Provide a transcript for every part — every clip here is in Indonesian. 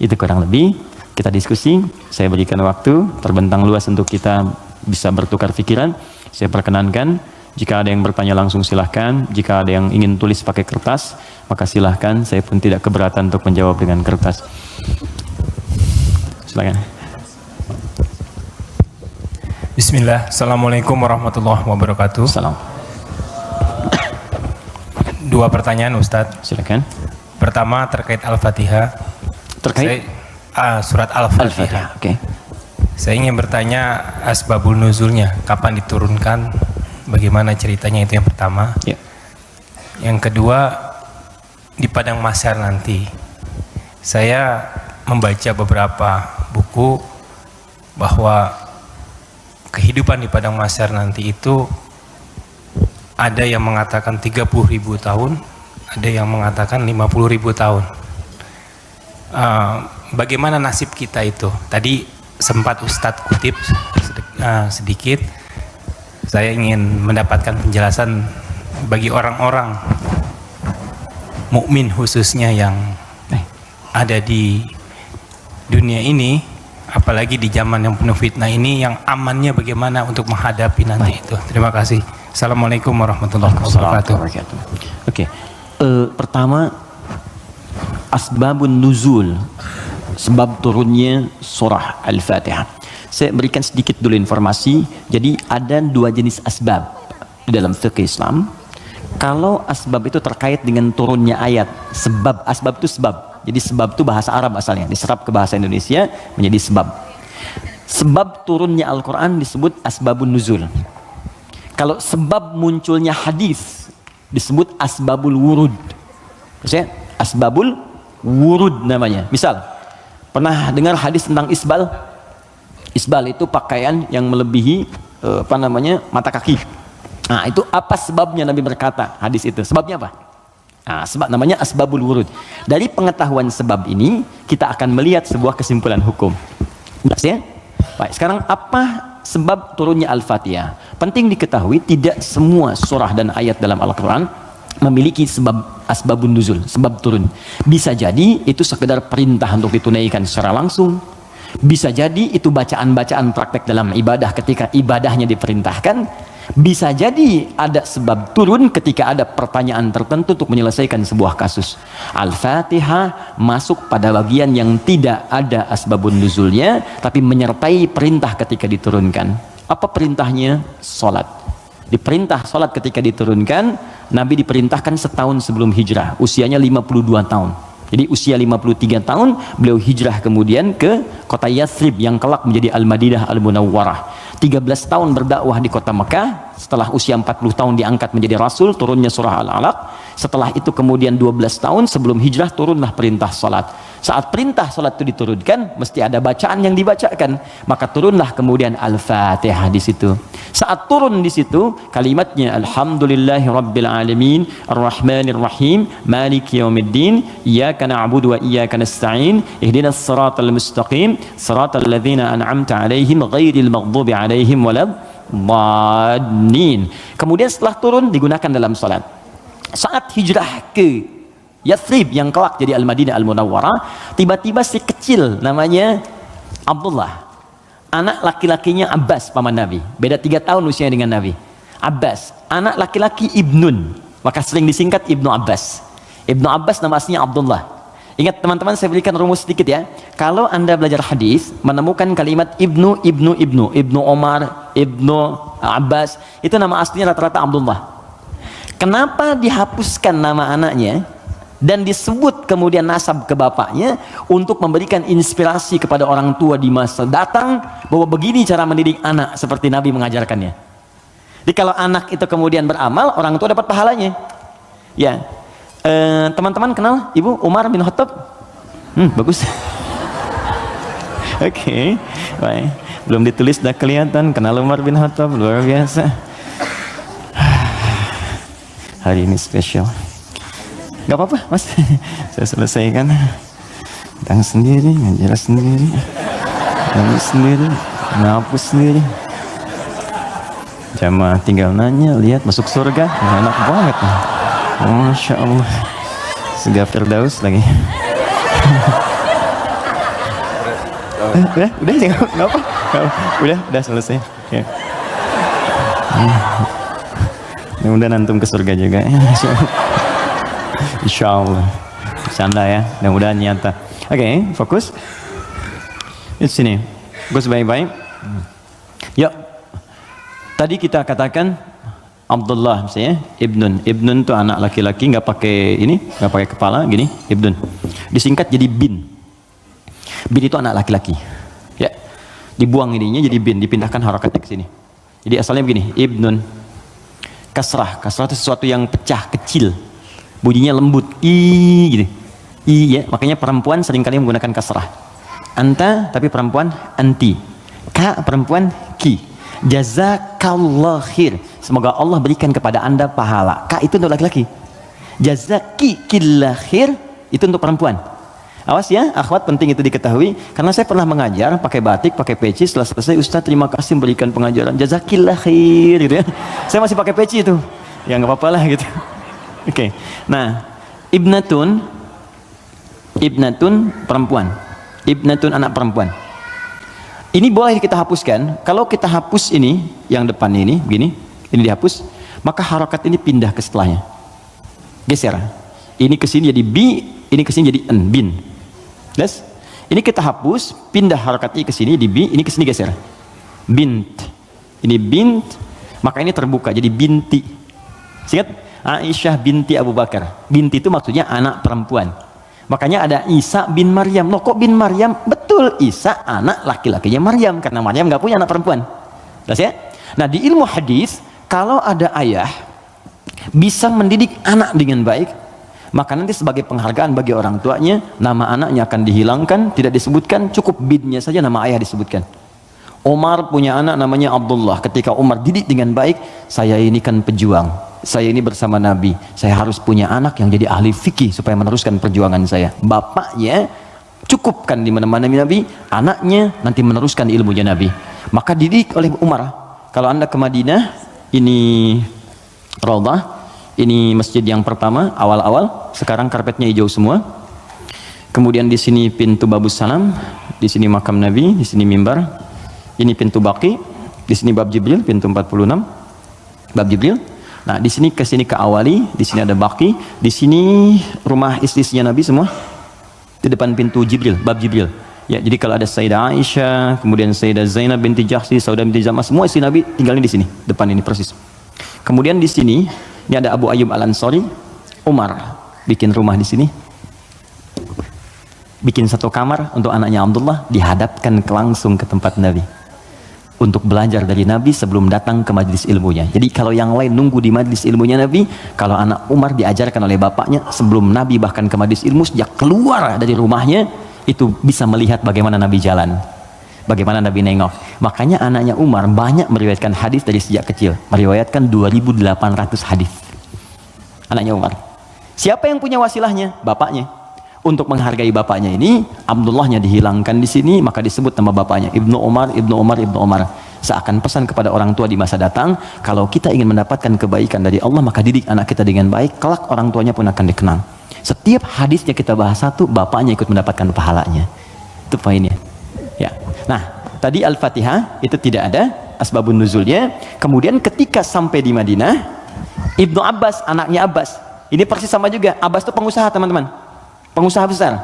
Itu kurang lebih kita diskusi. Saya berikan waktu terbentang luas untuk kita bisa bertukar pikiran. Saya perkenankan, jika ada yang bertanya langsung silahkan. Jika ada yang ingin tulis pakai kertas, maka silahkan. Saya pun tidak keberatan untuk menjawab dengan kertas. Silakan. Bismillah. Assalamualaikum warahmatullahi wabarakatuh. Salam. Dua pertanyaan Ustadz. Silakan. Pertama terkait Al-Fatihah. Terkait surat Al-Fatihah. Oke. Saya ingin bertanya asbabul nuzulnya, kapan diturunkan, bagaimana ceritanya, itu yang pertama. Ya. Yang kedua, di padang mahsyar nanti. Saya membaca beberapa buku bahwa kehidupan di padang mahsyar nanti itu ada yang mengatakan 30.000 tahun, ada yang mengatakan 50.000 tahun. Bagaimana nasib kita itu? Tadi sempat Ustadz kutip sedikit. Saya ingin mendapatkan penjelasan bagi orang-orang mukmin khususnya yang ada di dunia ini, apalagi di zaman yang penuh fitnah ini, yang amannya bagaimana untuk menghadapi nanti itu. Terima kasih. Assalamualaikum warahmatullahi wabarakatuh. Oke. Pertama, asbabun nuzul, sebab turunnya surah Al-Fatihah. Saya berikan sedikit dulu informasi. Jadi ada dua jenis asbab di dalam fikih Islam. Kalau asbab itu terkait dengan turunnya ayat, sebab, asbab itu sebab. Jadi sebab itu bahasa Arab asalnya, diserap ke bahasa Indonesia menjadi sebab. Sebab turunnya Al-Quran disebut asbabun nuzul. Kalau sebab munculnya hadis disebut asbabul wurud. Maksudnya asbabul wurud namanya. Misal, pernah dengar hadis tentang isbal? Isbal itu pakaian yang melebihi mata kaki. Nah, itu apa sebabnya Nabi berkata hadis itu? Sebabnya apa? Nah, sebab namanya asbabul wurud. Dari pengetahuan sebab ini kita akan melihat sebuah kesimpulan hukum. Jelas ya? Baik, sekarang apa sebab turunnya Al-Fatihah? Penting diketahui tidak semua surah dan ayat dalam Al-Quran memiliki sebab asbabun nuzul, sebab turun. Bisa jadi itu sekedar perintah untuk ditunaikan secara langsung. Bisa jadi itu bacaan-bacaan praktek dalam ibadah ketika ibadahnya diperintahkan. Bisa jadi ada sebab turun ketika ada pertanyaan tertentu untuk menyelesaikan sebuah kasus. Al-Fatihah masuk pada bagian yang tidak ada asbabun nuzulnya, tapi menyertai perintah ketika diturunkan. Apa perintahnya? Salat. Diperintah salat ketika diturunkan. Nabi diperintahkan setahun sebelum hijrah, usianya 52 tahun. Jadi usia 53 tahun beliau hijrah kemudian ke kota Yathrib yang kelak menjadi Al-Madinah Al-Munawwarah. 13 tahun berdakwah di kota Mekah. Setelah usia 40 tahun diangkat menjadi Rasul, turunnya surah Al-Alaq. Setelah itu kemudian 12 tahun sebelum hijrah turunlah perintah salat. Saat perintah salat itu diturunkan, mesti ada bacaan yang dibacakan. Maka turunlah kemudian Al-Fatihah di situ. Saat turun di situ, kalimatnya Alhamdulillahi Rabbil Alamin, Ar-Rahmanir Rahim, Maliki Yaumiddin, Iyyaka na'budu wa iyyaka nasta'in, Ihdinas siratal mustaqim, siratal ladzina an'amta 'alaihim ghairil maghdubi 'alaihim waladdallin. Kemudian setelah turun digunakan dalam salat. Saat hijrah ke Yathrib yang kelak jadi Al-Madinah Al-Munawwarah, tiba-tiba si kecil namanya Abdullah, anak laki-lakinya Abbas paman Nabi, beda 3 tahun usianya dengan Nabi. Abbas, anak laki-laki Ibnun, maka sering disingkat Ibnu Abbas. Ibnu Abbas nama aslinya Abdullah. Ingat teman-teman, saya berikan rumus sedikit ya. Kalau Anda belajar hadis, menemukan kalimat Ibnu Omar, Ibnu Abbas, itu nama aslinya rata-rata Abdullah. Kenapa dihapuskan nama anaknya dan disebut kemudian nasab ke bapaknya? Untuk memberikan inspirasi kepada orang tua di masa datang bahwa begini cara mendidik anak seperti Nabi mengajarkannya. Jadi kalau anak itu kemudian beramal, orang tua dapat pahalanya. Ya, teman-teman kenal Ibu Umar bin Khattab? Bagus. Oke, baik. Belum ditulis, dah kelihatan kenal Umar bin Khattab, luar biasa. Hari ini spesial. Gak apa-apa mas, saya selesaikan. Datang sendiri, ngajar sendiri, nangis sendiri, ngapus sendiri. Jamaah tinggal nanya, lihat masuk surga, enak banget. Masya Allah, surga Firdaus lagi. Udah sih, nggak apa. Udah selesai. Ya. Mudah-mudahan antum ke surga juga. Insya Allah. Bercanda ya, mudah-mudahan nyata. Oke, fokus. Di sini, fokus baik-baik. Yuk. Tadi kita katakan Abdullah misalnya, Ibnun itu anak laki-laki, nggak pakai kepala, gini, Ibnun. Disingkat jadi bin. Bin itu anak laki-laki. Ya. Dibuang ininya jadi bin, dipindahkan harakatnya ke sini. Jadi asalnya begini, Ibnun. Kasrah itu sesuatu yang pecah, kecil. Bunyinya lembut, gitu. Ya, makanya perempuan seringkali menggunakan kasrah. Anta, tapi perempuan anti. Ka, perempuan ki. Jazakallah khair. Semoga Allah berikan kepada anda pahala. Ka itu untuk laki-laki. Jazakillah khair itu untuk perempuan. Awas ya, akhwat, penting itu diketahui. Karena saya pernah mengajar pakai batik, pakai peci. Setelah selesai, Ustaz terima kasih memberikan pengajaran. Jazakillah khair, gitu ya. Saya masih pakai peci itu. Ya nggak apa-apa lah gitu. Oke. Nah, ibnatun perempuan. Ibnatun anak perempuan. Ini boleh kita hapuskan. Kalau kita hapus ini, yang depan ini, begini, ini dihapus, maka harokat ini pindah ke setelahnya. Geser. Ini ke sini jadi bi, ini ke sini jadi en, bin. Yes? Ini kita hapus, pindah harokatnya ke sini di bi, ini ke sini geser. Bint. Ini bint, maka ini terbuka jadi binti. Ingat? Aisyah binti Abu Bakar. Binti itu maksudnya anak perempuan. Makanya ada Isa bin Maryam. Loh kok bin Maryam? Betul, Isa anak laki-lakinya Maryam, karena Maryam nggak punya anak perempuan. Jelas ya? Nah, di ilmu hadis, kalau ada ayah bisa mendidik anak dengan baik, maka nanti sebagai penghargaan bagi orang tuanya, nama anaknya akan dihilangkan, tidak disebutkan, cukup binnya saja nama ayah disebutkan. Umar punya anak namanya Abdullah. Ketika Umar didik dengan baik, saya ini kan pejuang, saya ini bersama Nabi, saya harus punya anak yang jadi ahli fikih supaya meneruskan perjuangan saya. Bapaknya cukupkan di mana-mana Nabi, anaknya nanti meneruskan ilmunya Nabi. Maka didik oleh Umar. Kalau anda ke Madinah, ini Raudhah, ini masjid yang pertama awal-awal, sekarang karpetnya hijau semua. Kemudian di sini pintu Babus Salam, di sini makam Nabi, di sini mimbar. Ini pintu Baqi, di sini bab Jibril, pintu 46, bab Jibril. Nah, di sini ke sini ke Awali, di sini ada Baqi, di sini rumah istri-istrinya Nabi semua. Di depan pintu Jibril, bab Jibril. Ya, jadi kalau ada Sayyidah Aisyah, kemudian Sayyidah Zainab binti Jahsy, Saudah binti Zam'ah, semua istri Nabi tinggalnya di sini, depan ini persis. Kemudian di sini, ini ada Abu Ayyub Al-Ansari. Umar bikin rumah di sini. Bikin satu kamar untuk anaknya Abdullah, dihadapkan langsung ke tempat Nabi. Untuk belajar dari Nabi sebelum datang ke majlis ilmunya. Jadi kalau yang lain nunggu di majlis ilmunya Nabi, kalau anak Umar diajarkan oleh bapaknya sebelum Nabi bahkan ke majlis ilmu, sejak keluar dari rumahnya, itu bisa melihat bagaimana Nabi jalan, bagaimana Nabi nengok. Makanya anaknya Umar banyak meriwayatkan hadis dari sejak kecil, meriwayatkan 2.800 hadis. Anaknya Umar. Siapa yang punya wasilahnya? Bapaknya. Untuk menghargai bapaknya ini, Abdullahnya dihilangkan di sini, maka disebut nama bapaknya Ibnu Umar, Ibnu Umar, Ibnu Umar. Seakan pesan kepada orang tua di masa datang, kalau kita ingin mendapatkan kebaikan dari Allah, maka didik anak kita dengan baik, kelak orang tuanya pun akan dikenang. Setiap hadisnya kita bahas satu, bapaknya ikut mendapatkan pahalanya. Itu poinnya. Ya. Nah, tadi Al-Fatihah itu tidak ada asbabun nuzulnya. Kemudian ketika sampai di Madinah, Ibnu Abbas, anaknya Abbas, ini persis sama juga. Abbas itu pengusaha, teman-teman. Pengusaha besar.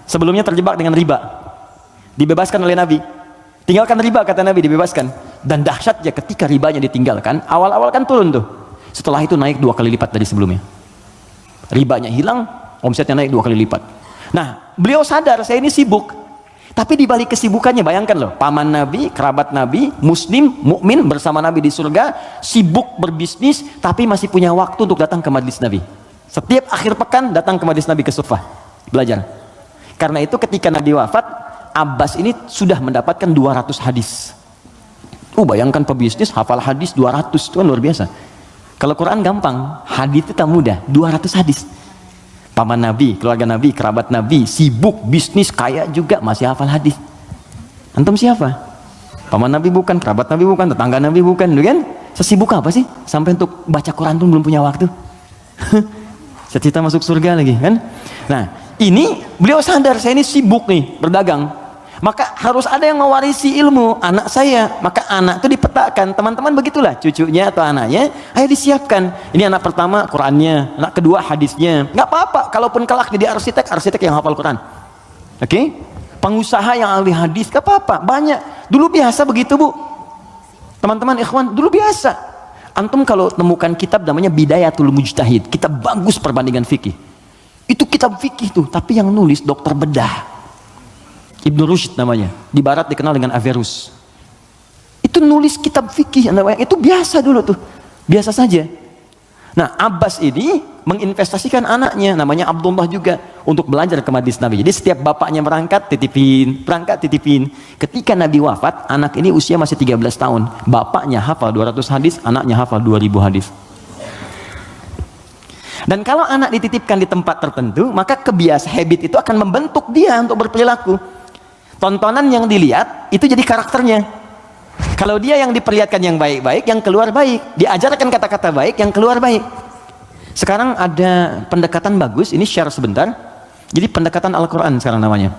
Sebelumnya terjebak dengan riba. Dibebaskan oleh Nabi. Tinggalkan riba, kata Nabi, dibebaskan. Dan dahsyatnya ketika ribanya ditinggalkan, awal-awal kan turun tuh. Setelah itu naik 2 kali lipat dari sebelumnya. Ribanya hilang, omsetnya naik 2 kali lipat. Nah, beliau sadar saya ini sibuk. Tapi di balik kesibukannya, bayangkan loh, paman Nabi, kerabat Nabi, muslim, mukmin bersama Nabi di surga, sibuk berbisnis, tapi masih punya waktu untuk datang ke majlis Nabi. Setiap akhir pekan datang ke majlis Nabi ke Sufah. Belajar. Karena itu ketika Nabi wafat, Abbas ini sudah mendapatkan 200 hadis. Bayangkan pebisnis hafal hadis 200, itu kan luar biasa. Kalau Quran gampang, hadis itu tak mudah, 200 hadis. Paman Nabi, keluarga Nabi, kerabat Nabi, sibuk bisnis, kaya juga, masih hafal hadis. Antum siapa? Paman Nabi bukan, kerabat Nabi bukan, tetangga Nabi bukan, kan? Sesibuk apa sih? Sampai untuk baca Quran pun belum punya waktu. Cita-cita masuk surga lagi, kan? Nah, ini beliau sadar saya ini sibuk nih berdagang. Maka harus ada yang mewarisi ilmu anak saya. Maka anak itu dipetakan, teman-teman begitulah, cucunya atau anaknya, ayo disiapkan. Ini anak pertama Qurannya, anak kedua hadisnya. Nggak apa-apa, kalaupun kelak jadi arsitek yang hafal Quran. Oke? Pengusaha yang ahli hadis, nggak apa-apa, banyak. Dulu biasa begitu, Bu. Teman-teman ikhwan, dulu biasa. Antum kalau temukan kitab namanya Bidayatul Mujtahid, kitab bagus perbandingan fikih. Itu kitab fikih tuh, tapi yang nulis dokter bedah. Ibnu Rushd namanya, di barat dikenal dengan Averroes. Itu nulis kitab fikih, itu biasa dulu tuh, biasa saja. Nah, Abbas ini menginvestasikan anaknya, namanya Abdullah juga, untuk belajar ke majlis Nabi. Jadi setiap bapaknya berangkat titipin. Ketika Nabi wafat, anak ini usia masih 13 tahun. Bapaknya hafal 200 hadis, anaknya hafal 2000 hadis. Dan kalau anak dititipkan di tempat tertentu, maka habit itu akan membentuk dia untuk berperilaku. Tontonan yang dilihat itu jadi karakternya. Kalau dia yang diperlihatkan yang baik-baik, yang keluar baik, diajarkan kata-kata baik, yang keluar baik. Sekarang ada pendekatan bagus, ini share sebentar. Jadi pendekatan Al-Quran sekarang namanya.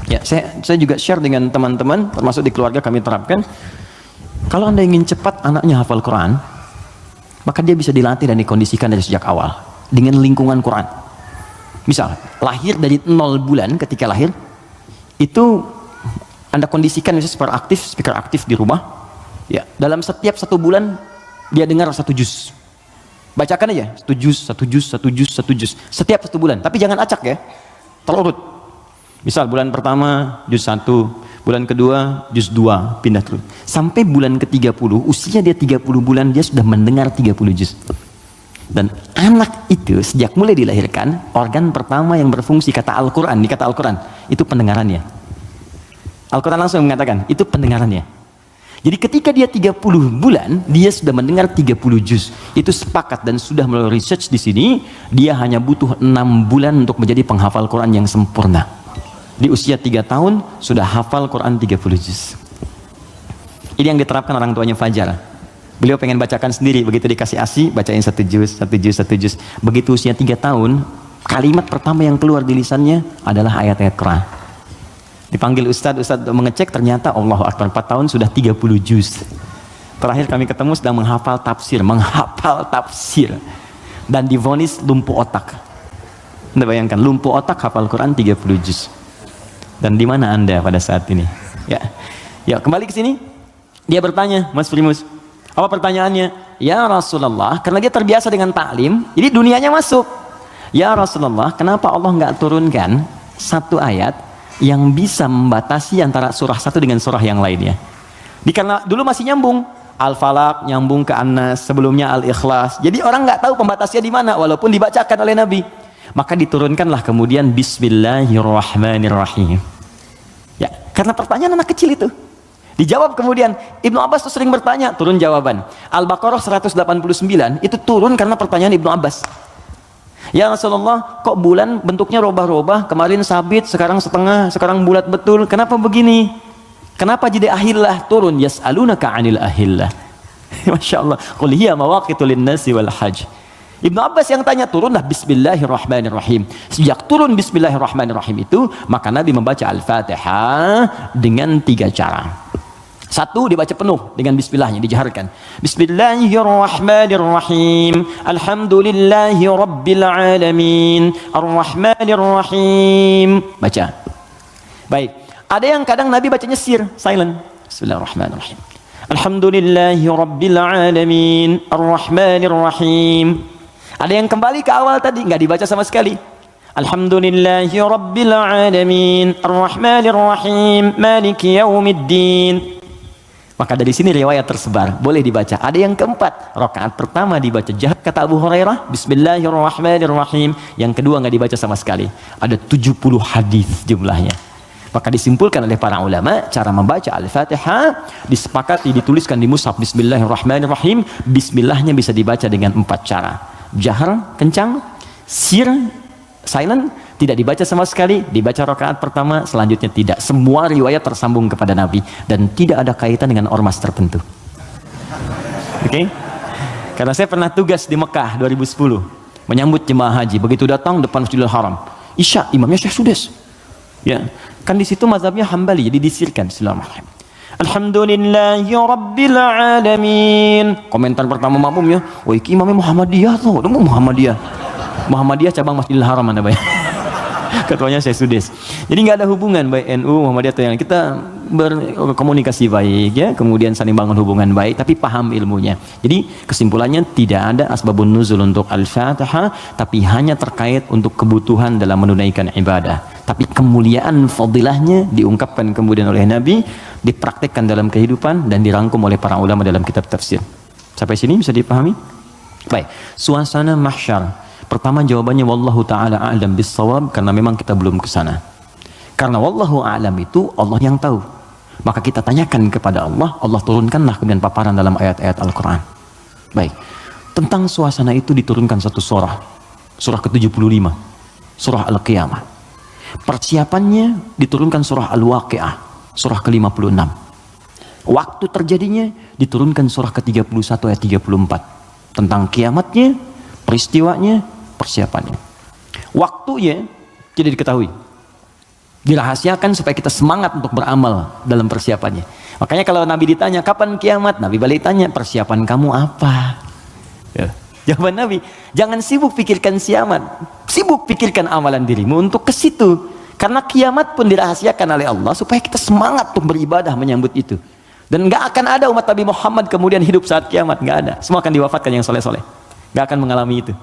Ya, saya juga share dengan teman-teman, termasuk di keluarga kami terapkan. Kalau Anda ingin cepat anaknya hafal Quran, maka dia bisa dilatih dan dikondisikan dari sejak awal dengan lingkungan Quran. Misal, lahir dari 0 bulan, ketika lahir itu Anda kondisikan misalnya speaker aktif di rumah. Ya, dalam setiap 1 bulan dia dengar 1 juz. Bacakan aja 1 juz. Setiap 1 bulan, tapi jangan acak ya. Terurut. Misal bulan pertama juz 1, bulan kedua juz 2, pindah terus. Sampai bulan ke-30, usia dia 30 bulan, dia sudah mendengar 30 juz. Dan anak itu sejak mulai dilahirkan, organ pertama yang berfungsi kata Al-Quran, itu pendengarannya. Al-Quran langsung mengatakan, itu pendengarannya. Jadi ketika dia 30 bulan, dia sudah mendengar 30 juz. Itu sepakat dan sudah melalui research di sini, dia hanya butuh 6 bulan untuk menjadi penghafal Quran yang sempurna. Di usia 3 tahun, sudah hafal Quran 30 juz. Ini yang diterapkan orang tuanya Fajar. Beliau pengen bacakan sendiri, begitu dikasih ASI, bacain 1 juz. Begitu usia 3 tahun, kalimat pertama yang keluar di lisannya adalah ayat-ayat Quran. Dipanggil Ustadz untuk mengecek, ternyata Allahu Akbar, 4 tahun sudah 30 juz. Terakhir kami ketemu sedang menghafal tafsir. Dan divonis lumpuh otak. Anda bayangkan, lumpuh otak hafal Quran 30 juz. Dan di mana Anda pada saat ini? Ya, kembali ke sini. Dia bertanya, Mas Primus, apa pertanyaannya? Ya Rasulullah, karena dia terbiasa dengan taklim, jadi dunianya masuk. Ya Rasulullah, kenapa Allah nggak turunkan 1 ayat yang bisa membatasi antara surah satu dengan surah yang lainnya? Karena dulu masih nyambung, Al-Falaq nyambung ke An-Nas, sebelumnya Al-Ikhlas. Jadi orang nggak tahu pembatasnya di mana, walaupun dibacakan oleh Nabi. Maka diturunkanlah kemudian Bismillahirrahmanirrahim. Ya, karena pertanyaan anak kecil itu dijawab kemudian. Ibnu Abbas tuh sering bertanya, turun jawaban. Al-Baqarah 189 itu turun karena pertanyaan Ibnu Abbas. Ya Rasulullah, kok bulan bentuknya robah-robah, kemarin sabit, sekarang setengah, sekarang bulat betul, kenapa begini? Kenapa jadi ahillah turun? Yas'alunaka 'anil ahillah. Masya Allah. Qul hiya mawaqitu lin-nasi wal hajj. Ibnu Abbas yang tanya, turunlah Bismillahirrahmanirrahim. Sejak turun Bismillahirrahmanirrahim itu, maka Nabi membaca Al-Fatihah dengan 3 cara. 1, dibaca penuh dengan bismillahnya, dijaharkan. Bismillahirrahmanirrahim. Alhamdulillahi rabbil alamin. Ar-Rahmanirrahim. Baca. Baik. Ada yang kadang Nabi bacanya silent. Bismillahirrahmanirrahim. Alhamdulillahi rabbil alamin. Ar-Rahmanirrahim. Ada yang kembali ke awal tadi, nggak dibaca sama sekali. Alhamdulillahi rabbil alamin. Ar-Rahmanirrahim. Maliki yaumiddin. Maka dari sini riwayat tersebar, boleh dibaca. Ada yang keempat, rakaat pertama dibaca jahat kata Abu Hurairah, Bismillahirrahmanirrahim. Yang kedua nggak dibaca sama sekali. Ada 70 hadis jumlahnya. Maka disimpulkan oleh para ulama, cara membaca Al-Fatihah disepakati, dituliskan di mushaf Bismillahirrahmanirrahim. Bismillahnya bisa dibaca dengan 4 cara. Jahar, kencang, silent, tidak dibaca sama sekali, dibaca rakaat pertama, selanjutnya tidak. Semua riwayat tersambung kepada Nabi dan tidak ada kaitan dengan ormas tertentu. Oke? Karena saya pernah tugas di Mekah 2010 menyambut jemaah haji. Begitu datang depan Masjidil Haram, Isya, imamnya Syekh Sudes. Ya, Kan di situ mazhabnya Hambali, jadi disirkan. Bismillahirrahmanirrahim. Alhamdulillahi Rabbil Alamin. Komentar pertama makmumnya, oh iki imamnya Muhammadiyah tuh, Muhammadiyah cabang Masjidil Haram mana Bay? Ketuanya saya Sudes. Jadi nggak ada hubungan baik NU Muhammadiyah atau yang kita berkomunikasi baik ya, kemudian saling bangun hubungan baik, tapi paham ilmunya. Jadi kesimpulannya tidak ada asbabun nuzul untuk Al-Fatihah, tapi hanya terkait untuk kebutuhan dalam menunaikan ibadah. Tapi kemuliaan fadilahnya diungkapkan kemudian oleh Nabi, dipraktekkan dalam kehidupan dan dirangkum oleh para ulama dalam kitab tafsir. Sampai sini bisa dipahami? Baik, suasana mahsyar. Pertama jawabannya wallahu taala a'lam bis-shawab, karena memang kita belum ke sana. Karena wallahu a'lam itu Allah yang tahu. Maka kita tanyakan kepada Allah, Allah turunkanlah kemudian paparan dalam ayat-ayat Al-Qur'an. Baik. Tentang suasana itu diturunkan satu surah. Surah ke-75. Surah Al-Qiyamah. Persiapannya diturunkan surah Al-Waqi'ah, surah ke-56. Waktu terjadinya diturunkan surah ke-31 ayat 34. Tentang kiamatnya, peristiwanya, persiapannya. Waktunya tidak diketahui, dirahasiakan supaya kita semangat untuk beramal dalam persiapannya. Makanya kalau Nabi ditanya kapan kiamat, Nabi balik tanya persiapan kamu apa ya. Jawaban Nabi, jangan sibuk pikirkan kiamat, sibuk pikirkan amalan dirimu untuk ke situ. Karena kiamat pun dirahasiakan oleh Allah supaya kita semangat untuk beribadah menyambut itu. Dan nggak akan ada umat Nabi Muhammad kemudian hidup saat kiamat, nggak ada. Semua akan diwafatkan yang soleh-soleh. Nggak akan mengalami itu,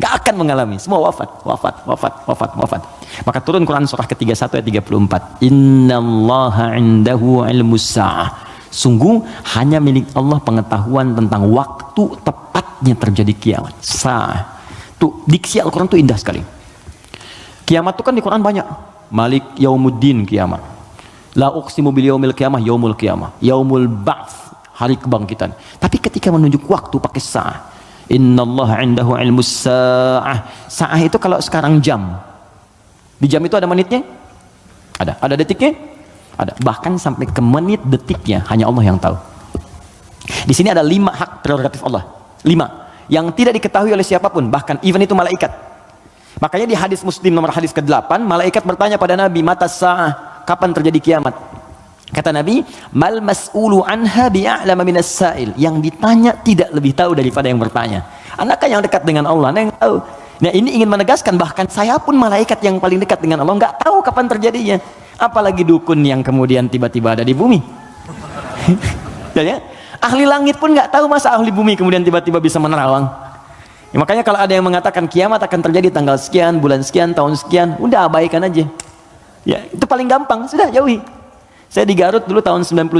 nggak akan mengalami, semua wafat. Maka turun Quran surah ke-31 ayat 34. Innallaha indahu ilmus sa'ah. Sungguh hanya milik Allah pengetahuan tentang waktu tepatnya terjadi kiamat. Sa'ah. Tuh diksi Al-Quran tuh indah sekali. Kiamat tuh kan di Quran banyak. Malik yaumuddin kiamat. La uqsimu bil yaumil qiyamah, yaumul qiyamah. Yaumul ba'ts, hari kebangkitan. Tapi ketika menunjuk waktu pakai sa'ah. Innallaha indahu ilmus sa'ah. Sa'ah itu kalau sekarang jam. Di jam itu ada menitnya? Ada detiknya? Ada. Bahkan sampai ke menit detiknya hanya Allah yang tahu. Di sini ada 5 hak prerogatif Allah. 5 yang tidak diketahui oleh siapapun, bahkan even itu malaikat. Makanya di hadis Muslim nomor hadis ke-8, malaikat bertanya pada Nabi, mata sa'ah, kapan terjadi kiamat? Kata Nabi, mal mas'ulu anha bi'a'lama minas sa'il. Yang ditanya tidak lebih tahu daripada yang bertanya. Anaknya yang dekat dengan Allah, yang tahu. Nah ini ingin menegaskan bahkan saya pun malaikat yang paling dekat dengan Allah nggak tahu kapan terjadinya. Apalagi dukun yang kemudian tiba-tiba ada di bumi. Ya, ahli langit pun nggak tahu masa ahli bumi kemudian tiba-tiba bisa menerawang. Ya, makanya kalau ada yang mengatakan kiamat akan terjadi tanggal sekian, bulan sekian, tahun sekian, udah abaikan aja. Ya itu paling gampang, sudah jauhi. Saya di Garut dulu tahun 99,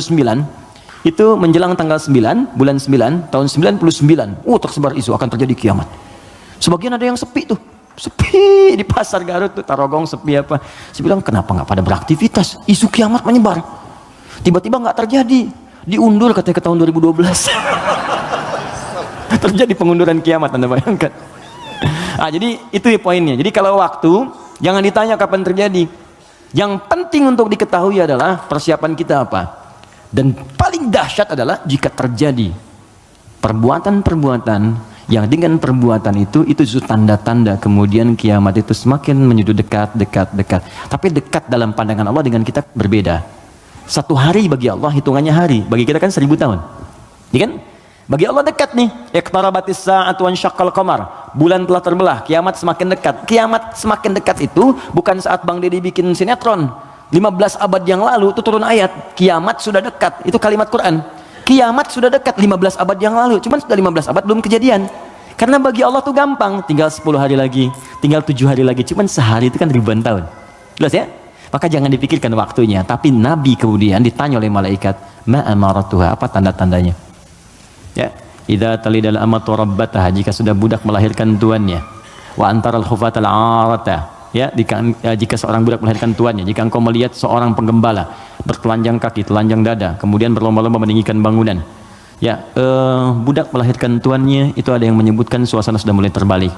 itu menjelang tanggal 9, bulan 9, tahun 99, tersebar isu akan terjadi kiamat. Sebagian ada yang sepi tuh, sepi di pasar Garut tuh, Tarogong sepi apa. Saya bilang kenapa nggak pada beraktivitas, isu kiamat menyebar. Tiba-tiba nggak terjadi, diundur katanya ke tahun 2012. Terjadi pengunduran kiamat, Anda bayangkan. Jadi itu poinnya. Jadi kalau waktu, jangan ditanya kapan terjadi. Yang penting untuk diketahui adalah persiapan kita apa. Dan paling dahsyat adalah jika terjadi perbuatan-perbuatan yang dengan perbuatan itu tanda-tanda kemudian kiamat itu semakin menuju dekat. Tapi dekat dalam pandangan Allah dengan kita berbeda. Satu hari bagi Allah hitungannya hari, bagi kita kan 1000 tahun. Ya kan? Bagi Allah dekat nih. Iqtarabatis sa'atu wansyaqqal qamar. Bulan telah terbelah, kiamat semakin dekat. Kiamat semakin dekat itu bukan saat Bang Deddy bikin sinetron 15 abad yang lalu itu turun ayat, kiamat sudah dekat. Itu kalimat Quran. Kiamat sudah dekat 15 abad yang lalu, cuman sudah 15 abad belum kejadian. Karena bagi Allah tuh gampang, tinggal 10 hari lagi, tinggal 7 hari lagi, cuman sehari itu kan ribuan tahun. Jelas ya? Maka jangan dipikirkan waktunya. Tapi Nabi kemudian ditanya oleh malaikat, ma amaratuha, apa tanda-tandanya? Ya, idza talidal amatu rabbataha, jika sudah budak melahirkan tuannya. Wa antaral khufatal arata, ya, jika seorang budak melahirkan tuannya, jika engkau melihat seorang penggembala bertelanjang kaki, telanjang dada, kemudian berlomba-lomba meninggikan bangunan, ya, budak melahirkan tuannya, itu ada yang menyebutkan suasana sudah mulai terbalik.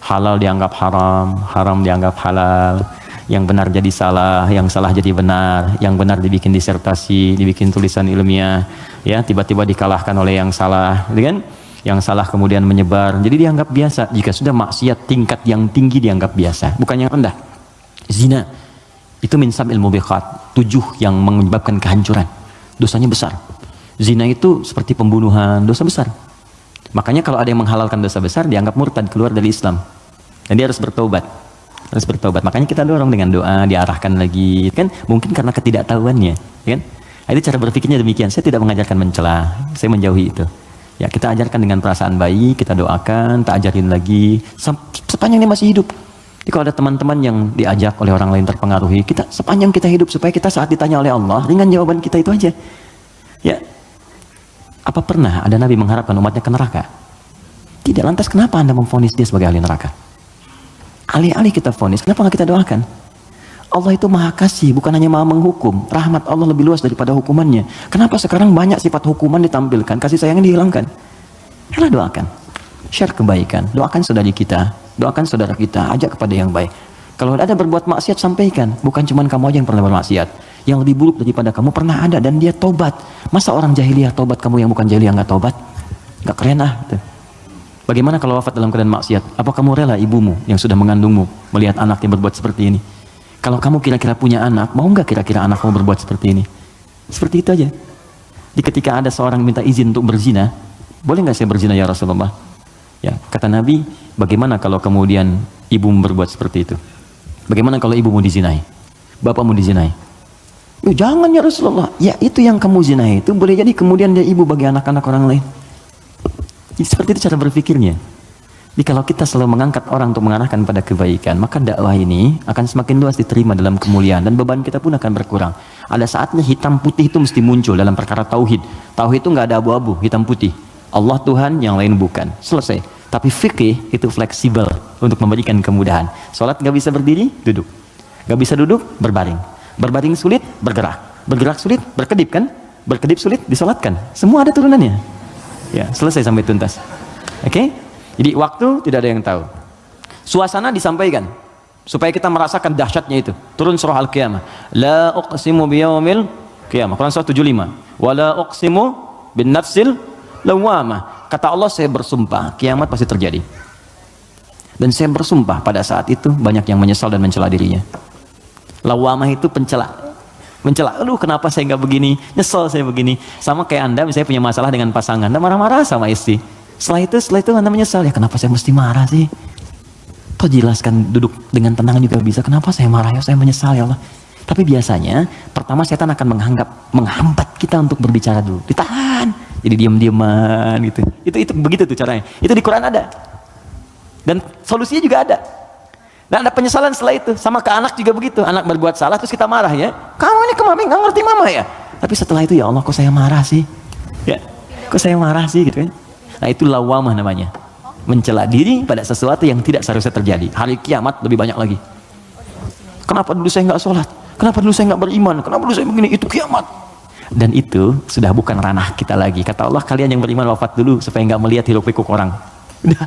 Halal dianggap haram, haram dianggap halal, yang benar jadi salah, yang salah jadi benar, yang benar dibikin disertasi, dibikin tulisan ilmiah, ya, tiba-tiba dikalahkan oleh yang salah, kan? Yang salah kemudian menyebar, jadi dianggap biasa. Jika sudah maksiat tingkat yang tinggi dianggap biasa, bukan yang rendah. Zina Itu min sab'il mubiqat, 7 yang menyebabkan kehancuran. Dosanya besar. Zina itu seperti pembunuhan, dosa besar. Makanya kalau ada yang menghalalkan dosa besar, dianggap murtad, keluar dari Islam. Dan dia harus bertaubat. Harus bertaubat. Makanya kita dorong dengan doa, diarahkan lagi. Kan mungkin karena ketidaktahuannya. Kan? Itu cara berpikirnya demikian. Saya tidak mengajarkan mencela, saya menjauhi itu. Ya, kita ajarkan dengan perasaan baik, kita doakan, tak ajarin lagi. Sepanjang dia masih hidup. Jadi kalau ada teman-teman yang diajak oleh orang lain terpengaruhi, kita sepanjang kita hidup, supaya kita saat ditanya oleh Allah, ringan jawaban kita itu aja. Ya, apa pernah ada Nabi mengharapkan umatnya ke neraka? Tidak. Lantas kenapa Anda memvonis dia sebagai ahli neraka? Alih-alih kita vonis, kenapa nggak kita doakan? Allah itu maha kasih, bukan hanya maha menghukum. Rahmat Allah lebih luas daripada hukumannya. Kenapa sekarang banyak sifat hukuman ditampilkan, kasih sayangnya dihilangkan? Yalah, doakan. Share kebaikan, doakan saudari kita, doakan saudara kita, ajak kepada yang baik. Kalau ada berbuat maksiat, sampaikan. Bukan cuma kamu aja yang pernah bermaksiat. Yang lebih buruk daripada kamu pernah ada, dan dia tobat. Masa orang jahiliyah tobat, kamu yang bukan jahiliyah nggak tobat? Nggak keren ah. Gitu. Bagaimana kalau wafat dalam keadaan maksiat? Apa kamu rela ibumu yang sudah mengandungmu melihat anaknya berbuat seperti ini? Kalau kamu kira-kira punya anak, mau nggak kira-kira anak kamu berbuat seperti ini? Seperti itu aja. Di ketika ada seorang minta izin untuk berzina, boleh nggak saya berzina ya Rasulullah? Ya, kata Nabi, bagaimana kalau kemudian ibumu berbuat seperti itu? Bagaimana kalau ibumu dizinai? Bapakmu dizinai? Ya, jangan ya Rasulullah. Ya, itu yang kamu zinai itu boleh jadi kemudian dia ibu bagi anak-anak orang lain. Seperti itu cara berpikirnya. Jadi kalau kita selalu mengangkat orang untuk mengarahkan pada kebaikan, maka dakwah ini akan semakin luas diterima dalam kemuliaan, dan beban kita pun akan berkurang. Ada saatnya hitam putih itu mesti muncul dalam perkara tauhid. Tauhid itu nggak ada abu-abu, hitam putih. Allah Tuhan, yang lain bukan. Selesai. Tapi fikih itu fleksibel untuk memberikan kemudahan. Sholat nggak bisa berdiri, duduk. Nggak bisa duduk, berbaring. Berbaring sulit, bergerak. Bergerak sulit, berkedip kan? Berkedip sulit, disolatkan. Semua ada turunannya. Ya, selesai sampai tuntas. Oke? Jadi waktu tidak ada yang tahu. Suasana disampaikan supaya kita merasakan dahsyatnya itu. Turun surah Al-Qiyamah. La uqsimu biyaumil qiyamah. Quran surah 75. Wa la uqsimu bin nafsil lawwamah. Kata Allah, saya bersumpah kiamat pasti terjadi. Dan saya bersumpah pada saat itu banyak yang menyesal dan mencela dirinya. Lawwamah itu pencela. Mencela, aduh kenapa saya nggak begini, nyesel saya begini. Sama kayak Anda misalnya punya masalah dengan pasangan, Anda marah-marah sama istri. Setelah itu Anda menyesal, ya kenapa saya mesti marah sih? Toh jelaskan, duduk dengan tenang juga bisa. Kenapa saya marah ya, saya menyesal ya Allah. Tapi biasanya pertama setan akan menghambat kita untuk berbicara dulu, ditahan, jadi diam-diaman gitu. Itu begitu tuh caranya. Itu di Quran ada, dan solusinya juga ada. Dan ada penyesalan setelah itu. Sama ke anak juga begitu. Anak berbuat salah terus kita marah ya. Kamu ini kemami nggak ngerti mama ya. Tapi setelah itu ya Allah, kok saya marah sih? Ya, kok saya marah sih gitu kan? Nah itu lawamah namanya. Mencela diri pada sesuatu yang tidak seharusnya terjadi. Hari kiamat lebih banyak lagi. Kenapa dulu saya nggak sholat? Kenapa dulu saya nggak beriman? Kenapa dulu saya begini? Itu kiamat. Dan itu sudah bukan ranah kita lagi. Kata Allah, kalian yang beriman wafat dulu supaya nggak melihat hiruk pikuk orang. Udah.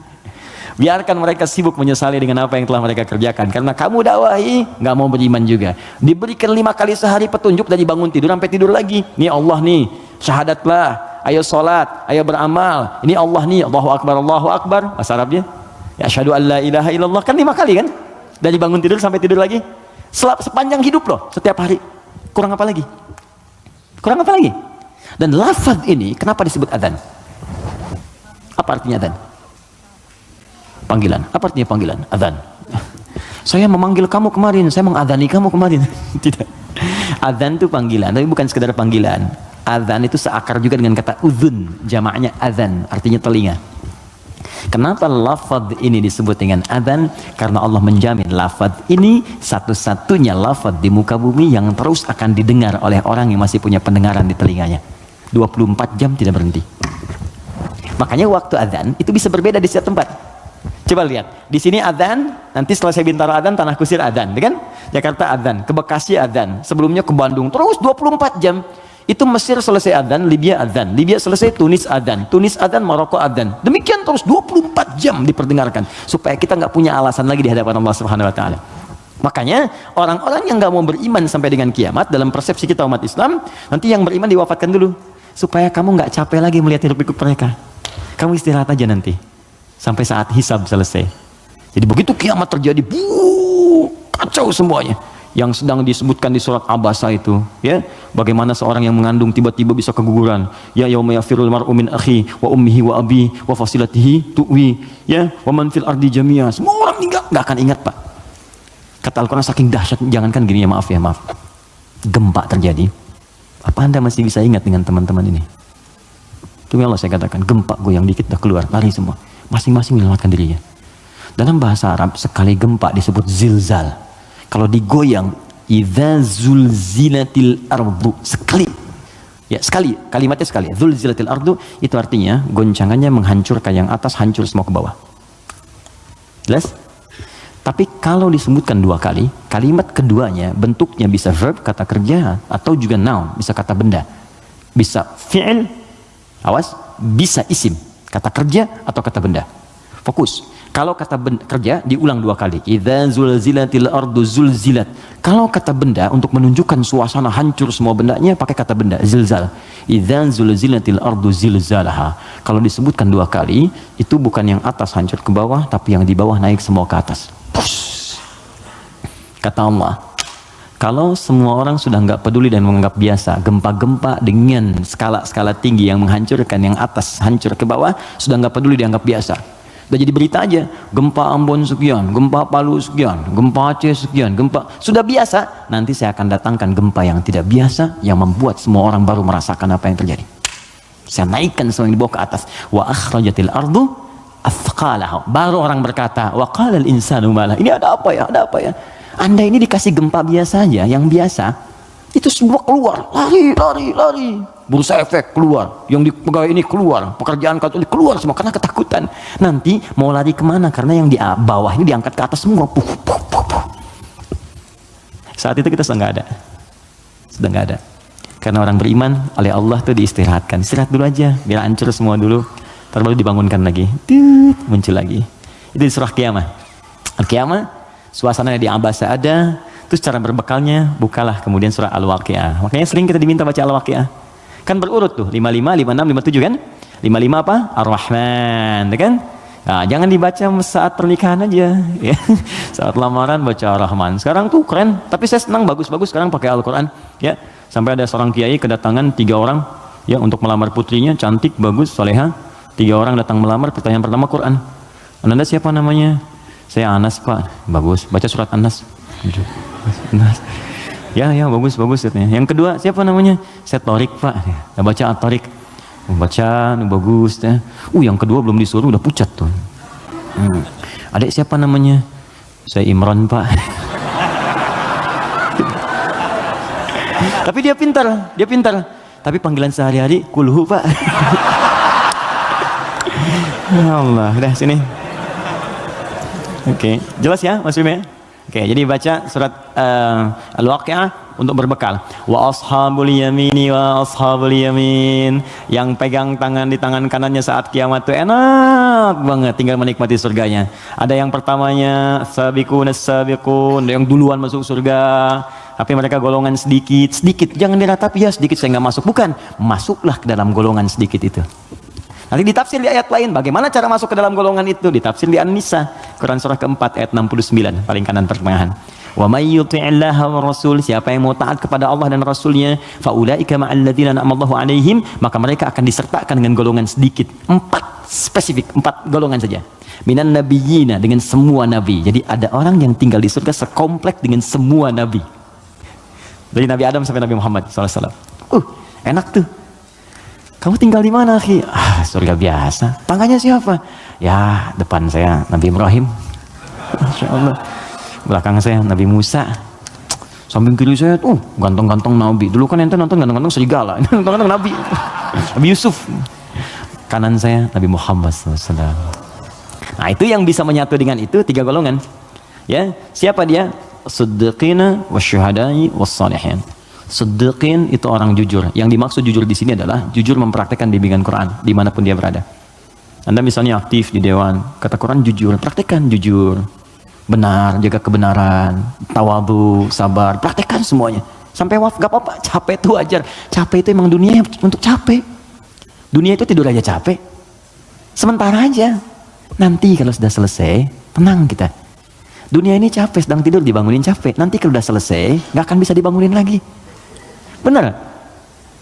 Biarkan mereka sibuk menyesali dengan apa yang telah mereka kerjakan. Karena kamu dakwahi, nggak mau beriman juga. Diberikan 5 kali sehari petunjuk dari bangun tidur sampai tidur lagi. Nih Allah nih, syahadatlah, ayo sholat, ayo beramal. Ini Allah nih, Allahu Akbar. Bahasa Arabnya, ya asyhadu an la ilaha illallah. Kan 5 kali kan? Dari bangun tidur sampai tidur lagi. Sepanjang hidup loh, setiap hari. Kurang apa lagi? Kurang apa lagi? Dan lafaz ini, kenapa disebut adzan? Apa artinya adzan? Panggilan. Apa artinya panggilan? Adzan. Saya memanggil kamu kemarin, saya mengadani kamu kemarin. Tidak. Adzan itu panggilan, tapi bukan sekedar panggilan. Adzan itu seakar juga dengan kata uzun, jamaknya adzan, artinya telinga. Kenapa lafaz ini disebut dengan adzan? Karena Allah menjamin lafaz ini satu-satunya lafaz di muka bumi yang terus akan didengar oleh orang yang masih punya pendengaran di telinganya. 24 jam tidak berhenti. Makanya waktu adzan itu bisa berbeda di setiap tempat. Coba lihat, di sini adzan, nanti setelah saya Bintaro adzan, Tanah Kusir adzan, kan? Jakarta adzan, ke Bekasi adzan, sebelumnya ke Bandung, terus 24 jam. Itu Mesir selesai adzan, Libya adzan, Libya selesai Tunis adzan, Maroko adzan. Demikian terus 24 jam diperdengarkan, supaya kita nggak punya alasan lagi di hadapan Allah Subhanahu Wa Taala. Makanya orang-orang yang nggak mau beriman sampai dengan kiamat, dalam persepsi kita umat Islam, nanti yang beriman diwafatkan dulu, supaya kamu nggak capek lagi melihat hidup pikuk mereka. Kamu istirahat aja nanti. Sampai saat hisab selesai. Jadi begitu kiamat terjadi, kacau semuanya. yang sedang disebutkan di surat Abasa itu, ya, bagaimana seorang yang mengandung tiba-tiba bisa keguguran, ya yauma yafirul mar'u min akhi wa ummihi wa abi wa fasilatihi tuwi, ya, wa man fil ardi jami'a. Semua orang nggak akan ingat, Pak. Kata Al-Quran saking dahsyat, jangankan gini ya, maaf, gempa terjadi, apa Anda masih bisa ingat dengan teman-teman ini? Demi Allah saya katakan, gempa goyang dikit dah keluar, lari semua, masing-masing menyelamatkan dirinya. Dalam bahasa Arab sekali gempa disebut zilzal. Kalau digoyang, idza zulzilatil ardu, sekali, ya sekali, kalimatnya sekali, zulzilatil ardu, itu artinya goncangannya menghancurkan yang atas, hancur semua ke bawah. Jelas? Tapi kalau disebutkan 2 kali, kalimat keduanya bentuknya bisa verb, kata kerja, atau juga noun, bisa kata benda, bisa fi'il, awas, bisa isim, kata kerja atau kata benda. Fokus. Kalau kata kerja diulang 2 kali, idza zulzilatil ardu zulzilat. Kalau kata benda untuk menunjukkan suasana hancur semua bendanya, pakai kata benda, zilzal. Idza zulzilatil ardu zilzalaha. Kalau disebutkan 2 kali, itu bukan yang atas hancur ke bawah, tapi yang di bawah naik semua ke atas. Push. Kata Allah, kalau semua orang sudah nggak peduli dan menganggap biasa gempa-gempa dengan skala-skala tinggi yang menghancurkan yang atas hancur ke bawah, sudah nggak peduli, dianggap biasa. Udah jadi berita aja, gempa Ambon sekian, gempa Palu sekian, gempa Aceh sekian, gempa, sudah biasa. Nanti saya akan datangkan gempa yang tidak biasa, yang membuat semua orang baru merasakan apa yang terjadi. Saya naikkan semua yang dibawa ke atas. Wa akhrajatil ardu athqalaha. Baru orang berkata, wa qalal insanu malah. Ini ada apa ya? Ada apa ya? Anda ini dikasih gempa biasa aja, yang biasa, itu semua keluar, lari. Bursa efek keluar, yang di pegawai ini keluar, pekerjaan kantor ini keluar semua karena ketakutan. Nanti mau lari kemana? Karena yang di bawah ini diangkat ke atas semua. Saat itu kita sudah nggak ada. Karena orang beriman oleh Allah tuh diistirahatkan. Istirahat dulu aja, biar hancur semua dulu. Ntar baru dibangunkan lagi, muncul lagi. Itu di surah Qiyamah. Al-Qiyamah, suasananya di Abasa ada. Terus cara berbekalnya, bukalah kemudian surah Al-Waqi'ah. Makanya sering kita diminta baca Al-Waqi'ah. Kan berurut tuh, 55, 56, 57 kan? 55 apa? Ar-Rahman, kan? Nah, jangan dibaca saat pernikahan aja, ya. Saat lamaran baca Ar-Rahman. Sekarang tuh keren, tapi saya senang, bagus-bagus sekarang pakai Al-Quran, ya. Sampai ada seorang kiai kedatangan 3 orang, ya, untuk melamar putrinya, cantik, bagus, soleha. 3 orang datang melamar, pertanyaan pertama Quran. Anda siapa namanya? Saya Anas, Pak. Bagus, baca surat Anas. Ya bagus katanya. Yang kedua siapa namanya? Saya Torik, Pak. Ya, baca At-Torik. Baca bagus ya. Yang kedua belum disuruh udah pucat tuh. Adik siapa namanya? Saya Imran, Pak. Tapi dia pintar. Tapi panggilan sehari-hari kulhu, Pak. Ya Allah, udah sini. Oke, jelas ya Mas Bima? Oke, jadi baca surat Al-Waqi'ah untuk berbekal. Wa ashabul yamini wa ashabul yamin. Yang pegang tangan di tangan kanannya saat kiamat itu enak banget, tinggal menikmati surganya. Ada yang pertamanya sabiqun, yang duluan masuk surga. Tapi mereka golongan sedikit. Jangan diratapi ya sedikit saya nggak masuk. Bukan, masuklah ke dalam golongan sedikit itu. Nanti ditafsir di ayat lain, bagaimana cara masuk ke dalam golongan itu? Ditafsir di An-Nisa, Quran surah keempat ayat 69, paling kanan pertengahan. Wa may yuti'illaha wa rasul, siapa yang mau taat kepada Allah dan Rasulnya, fa ulaika ma'al ladzina an'amallahu 'alaihim, maka mereka akan disertakan dengan golongan sedikit. 4 golongan saja. Minan nabiyyina, dengan semua nabi. Jadi ada orang yang tinggal di surga sekomplek dengan semua nabi. Dari Nabi Adam sampai Nabi Muhammad SAW. Enak tuh. Kamu tinggal di mana, akhi? Surga biasa. Tangannya siapa? Ya, depan saya Nabi Ibrahim. Masya Allah. Belakang saya Nabi Musa. Samping kiri saya tuh ganteng-ganteng Nabi. Dulu kan ente nonton ganteng-ganteng serigala. Ini ganteng-ganteng Nabi. Nabi Yusuf. Kanan saya Nabi Muhammad SAW. Nah, itu yang bisa menyatu dengan itu 3 golongan. Ya, siapa dia? Siddiqina wasyuhada'i wassalihin. Siddiqin itu orang jujur. Yang dimaksud jujur di sini adalah jujur mempraktekkan bimbingan Quran dimanapun dia berada. Anda misalnya aktif di dewan, kata Quran jujur, praktekkan jujur, benar, jaga kebenaran, tawadhu, sabar, praktekkan semuanya. Sampai wafat gak apa-apa, capek itu wajar. Capek itu emang dunia untuk capek. Dunia itu tidur aja capek. Sementara aja. Nanti kalau sudah selesai, tenang kita. Dunia ini capek, sedang tidur dibangunin capek. Nanti kalau udah selesai, nggak akan bisa dibangunin lagi. Bener?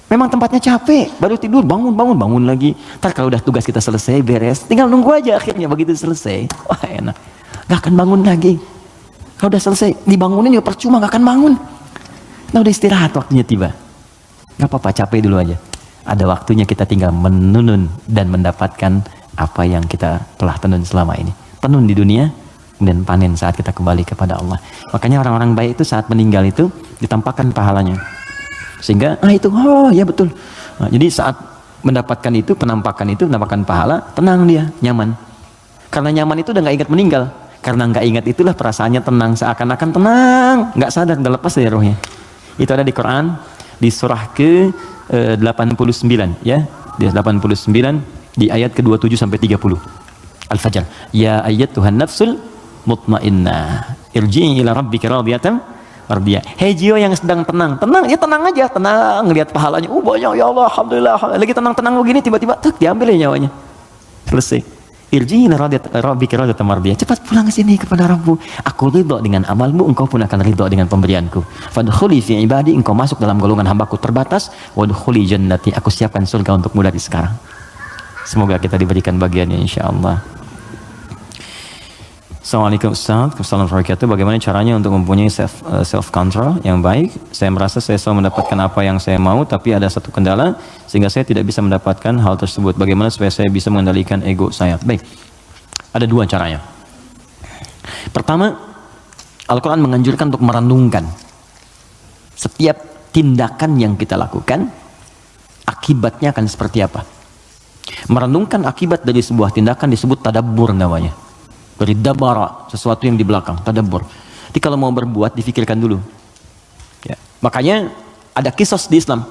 Memang tempatnya capek, baru tidur, bangun lagi. Ntar kalau udah tugas kita selesai, beres, tinggal nunggu aja akhirnya begitu selesai. Wah enak, nggak akan bangun lagi. Kalau udah selesai, dibangunin juga percuma, nggak akan bangun. Nah udah istirahat, waktunya tiba. Nggak apa-apa, capek dulu aja. Ada waktunya kita tinggal menenun dan mendapatkan apa yang kita telah tenun selama ini. Tenun di dunia, dan panen saat kita kembali kepada Allah. Makanya orang-orang baik itu saat meninggal itu ditampakkan pahalanya. Sehingga, itu, oh ya betul. Nah, jadi saat mendapatkan itu, penampakan pahala, tenang dia, nyaman. Karena nyaman itu udah nggak ingat meninggal. Karena nggak ingat itulah perasaannya tenang, seakan-akan tenang, nggak sadar, udah lepas dari rohnya. Itu ada di Quran, di surah ke 89 ya, di 89 di ayat ke-27 sampai 30. Al-Fajr. Ya ayyatuhan nafsul mutmainnah, irji'i ila rabbika radiyatan mardiyah. Hei jiwa yang sedang tenang ya tenang aja, tenang ngelihat pahalanya. Banyak ya Allah, alhamdulillah. Lagi tenang-tenang begini tiba-tiba diambil ya nyawanya. Selesai. Irji'i ila rabbika radiyatan mardiyah. Cepat pulang ke sini kepada Rabbmu. Aku ridha dengan amalmu, engkau pun akan ridha dengan pemberianku. Fadkhuli fi ibadi, engkau masuk dalam golongan hambaku terbatas. Wadkhuli jannati, aku siapkan surga untukmu dari sekarang. Semoga kita diberikan bagiannya insyaallah. Assalamualaikum Ustaz, Assalamualaikum warahmatullahi wabarakatuh. Bagaimana caranya untuk mempunyai self control yang baik? Saya merasa saya selalu mendapatkan apa yang saya mau, tapi ada satu kendala sehingga saya tidak bisa mendapatkan hal tersebut. Bagaimana supaya saya bisa mengendalikan ego saya? Baik, ada dua caranya. Pertama, Al-Quran menganjurkan untuk merenungkan setiap tindakan yang kita lakukan, akibatnya akan seperti apa. Merenungkan akibat dari sebuah tindakan disebut tadabbur namanya. Dari dabara, sesuatu yang di belakang, tadabbur. Jadi kalau mau berbuat, difikirkan dulu. Ya. Makanya ada kisos di Islam.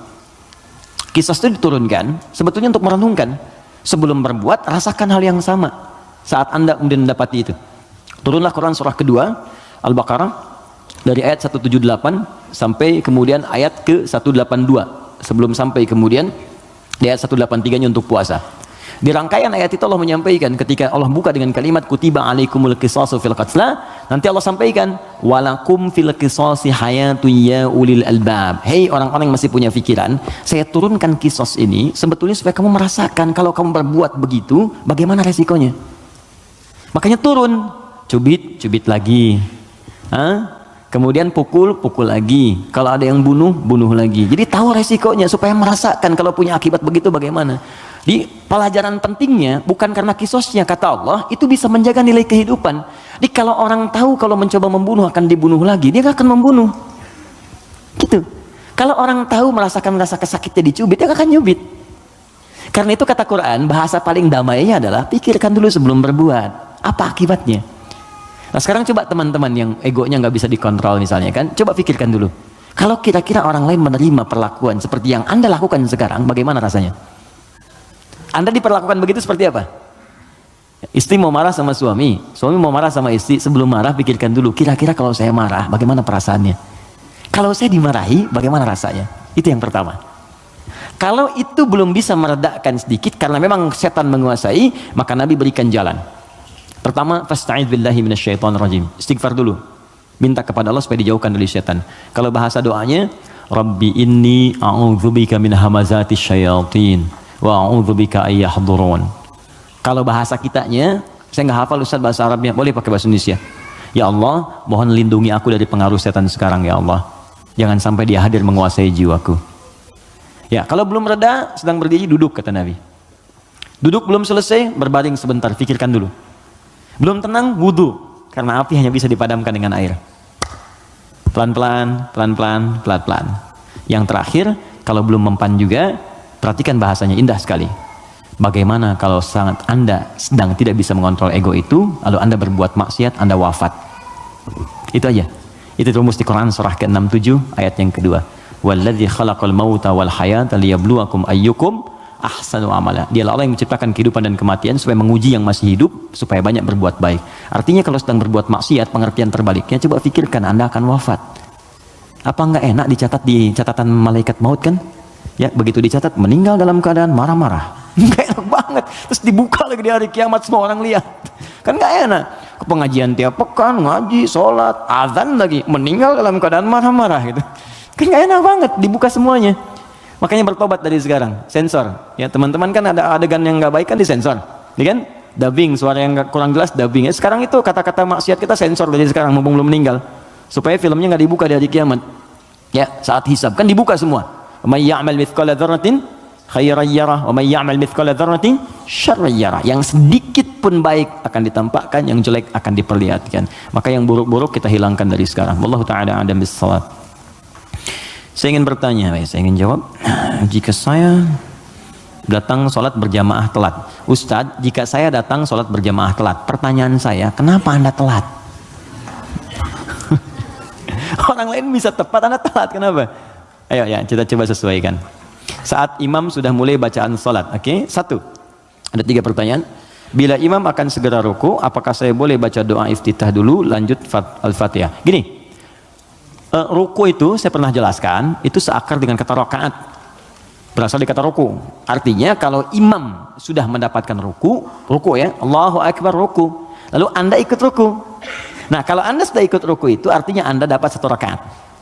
Kisos itu diturunkan sebetulnya untuk merenungkan. Sebelum berbuat, rasakan hal yang sama saat Anda kemudian mendapati itu. Turunlah Quran surah kedua, Al-Baqarah, dari ayat 178 sampai kemudian ayat ke 182. Sebelum sampai kemudian di ayat 183-nya untuk puasa. Di rangkaian ayat itu Allah menyampaikan ketika Allah buka dengan kalimat kutiba alaikumul qisasu fil qatla, nanti Allah sampaikan walakum fil qisasi hayatun ya ulil albab. Hei orang-orang yang masih punya pikiran, saya turunkan kisos ini sebetulnya supaya kamu merasakan kalau kamu berbuat begitu bagaimana resikonya. Makanya turun, cubit lagi. Kemudian pukul lagi. Kalau ada yang bunuh lagi. Jadi tahu resikonya supaya merasakan kalau punya akibat begitu bagaimana. Di pelajaran pentingnya bukan karena kisosnya, kata Allah itu bisa menjaga nilai kehidupan. Jadi kalau orang tahu kalau mencoba membunuh akan dibunuh lagi, dia gak akan membunuh. Gitu. Kalau orang tahu merasakan rasa kesakitnya dicubit, dia gak akan nyubit. Karena itu kata Quran, bahasa paling damainya adalah pikirkan dulu sebelum berbuat. Apa akibatnya? Nah sekarang coba teman-teman yang egonya nggak bisa dikontrol misalnya kan, coba pikirkan dulu. Kalau kira-kira orang lain menerima perlakuan seperti yang Anda lakukan sekarang, bagaimana rasanya? Anda diperlakukan begitu seperti apa? Istri mau marah sama suami mau marah sama istri, sebelum marah pikirkan dulu, kira-kira kalau saya marah, bagaimana perasaannya? Kalau saya dimarahi, bagaimana rasanya? Itu yang pertama. Kalau itu belum bisa meredakan sedikit, karena memang setan menguasai, maka Nabi berikan jalan. Pertama, fasta'idz billahi minasyaitonir rajim. Istighfar dulu. Minta kepada Allah supaya dijauhkan dari setan. Kalau bahasa doanya, Rabbi inni a'udzubika min hamazatis syayatin wa a'udzubika ay yahdurun. Kalau bahasa kitanya, saya nggak hafal Ustaz bahasa Arabnya, boleh pakai bahasa Indonesia. Ya Allah, mohon lindungi aku dari pengaruh setan sekarang ya Allah. Jangan sampai dia hadir menguasai jiwaku. Ya, kalau belum reda, sedang berdiri, duduk kata Nabi. Duduk belum selesai, berbaring sebentar, pikirkan dulu. Belum tenang, wudu, karena api hanya bisa dipadamkan dengan air. Pelan-pelan. Yang terakhir, kalau belum mempan juga, perhatikan bahasanya, indah sekali. Bagaimana kalau sangat Anda sedang tidak bisa mengontrol ego itu, lalu Anda berbuat maksiat, Anda wafat. Itu aja. Itu rumus di Quran surah ke-67 ayat yang kedua. Walladzi khalaqal mauta wal hayata liyabluwakum ayyukum ahsanu amala. Dialah Allah yang menciptakan kehidupan dan kematian supaya menguji yang masih hidup supaya banyak berbuat baik. Artinya kalau sedang berbuat maksiat, pengertian terbaliknya, coba pikirkan Anda akan wafat. Apa enggak enak dicatat di catatan malaikat maut kan? Ya, begitu dicatat meninggal dalam keadaan marah-marah. Enggak enak banget. Terus dibuka lagi di hari kiamat semua orang lihat. Kan enggak enak. ke pengajian tiap pekan, ngaji, sholat, azan lagi, meninggal dalam keadaan marah-marah gitu. Kan nggak enak banget dibuka semuanya. Makanya bertobat dari sekarang, sensor. Ya teman-teman kan ada adegan yang nggak baik kan disensor, ya kan? Dubbing, suara yang kurang jelas dubbing. Ya, sekarang itu kata-kata maksiat kita sensor dari sekarang mumpung belum meninggal, supaya filmnya nggak dibuka di hari kiamat. Ya saat hisab kan dibuka semua. May ya'mal mithqala dzarratin khairan yarah wa may ya'mal mithqala dzarratin syarran yarah. Yang sedikit pun baik akan ditampakkan, yang jelek akan diperlihatkan. Maka yang buruk-buruk kita hilangkan dari sekarang. Wallahu taala a'lam bissawab. Saya ingin bertanya, saya ingin jawab. Jika saya datang sholat berjamaah telat, Ustadz, jika saya datang sholat berjamaah telat, pertanyaan saya, kenapa Anda telat? Orang lain bisa tepat, Anda telat, kenapa? Ayo ya, kita coba sesuaikan. Saat imam sudah mulai bacaan sholat, oke? Satu, ada 3 pertanyaan. Bila imam akan segera ruku, apakah saya boleh baca doa iftitah dulu, lanjut al-fatihah? Gini, ruku itu saya pernah jelaskan, itu seakar dengan kata rakaat, berasal dari kata ruku. Artinya kalau imam sudah mendapatkan ruku ya, Allahu Akbar ruku, lalu Anda ikut ruku. Nah kalau Anda sudah ikut ruku itu artinya Anda dapat 1 rakaat.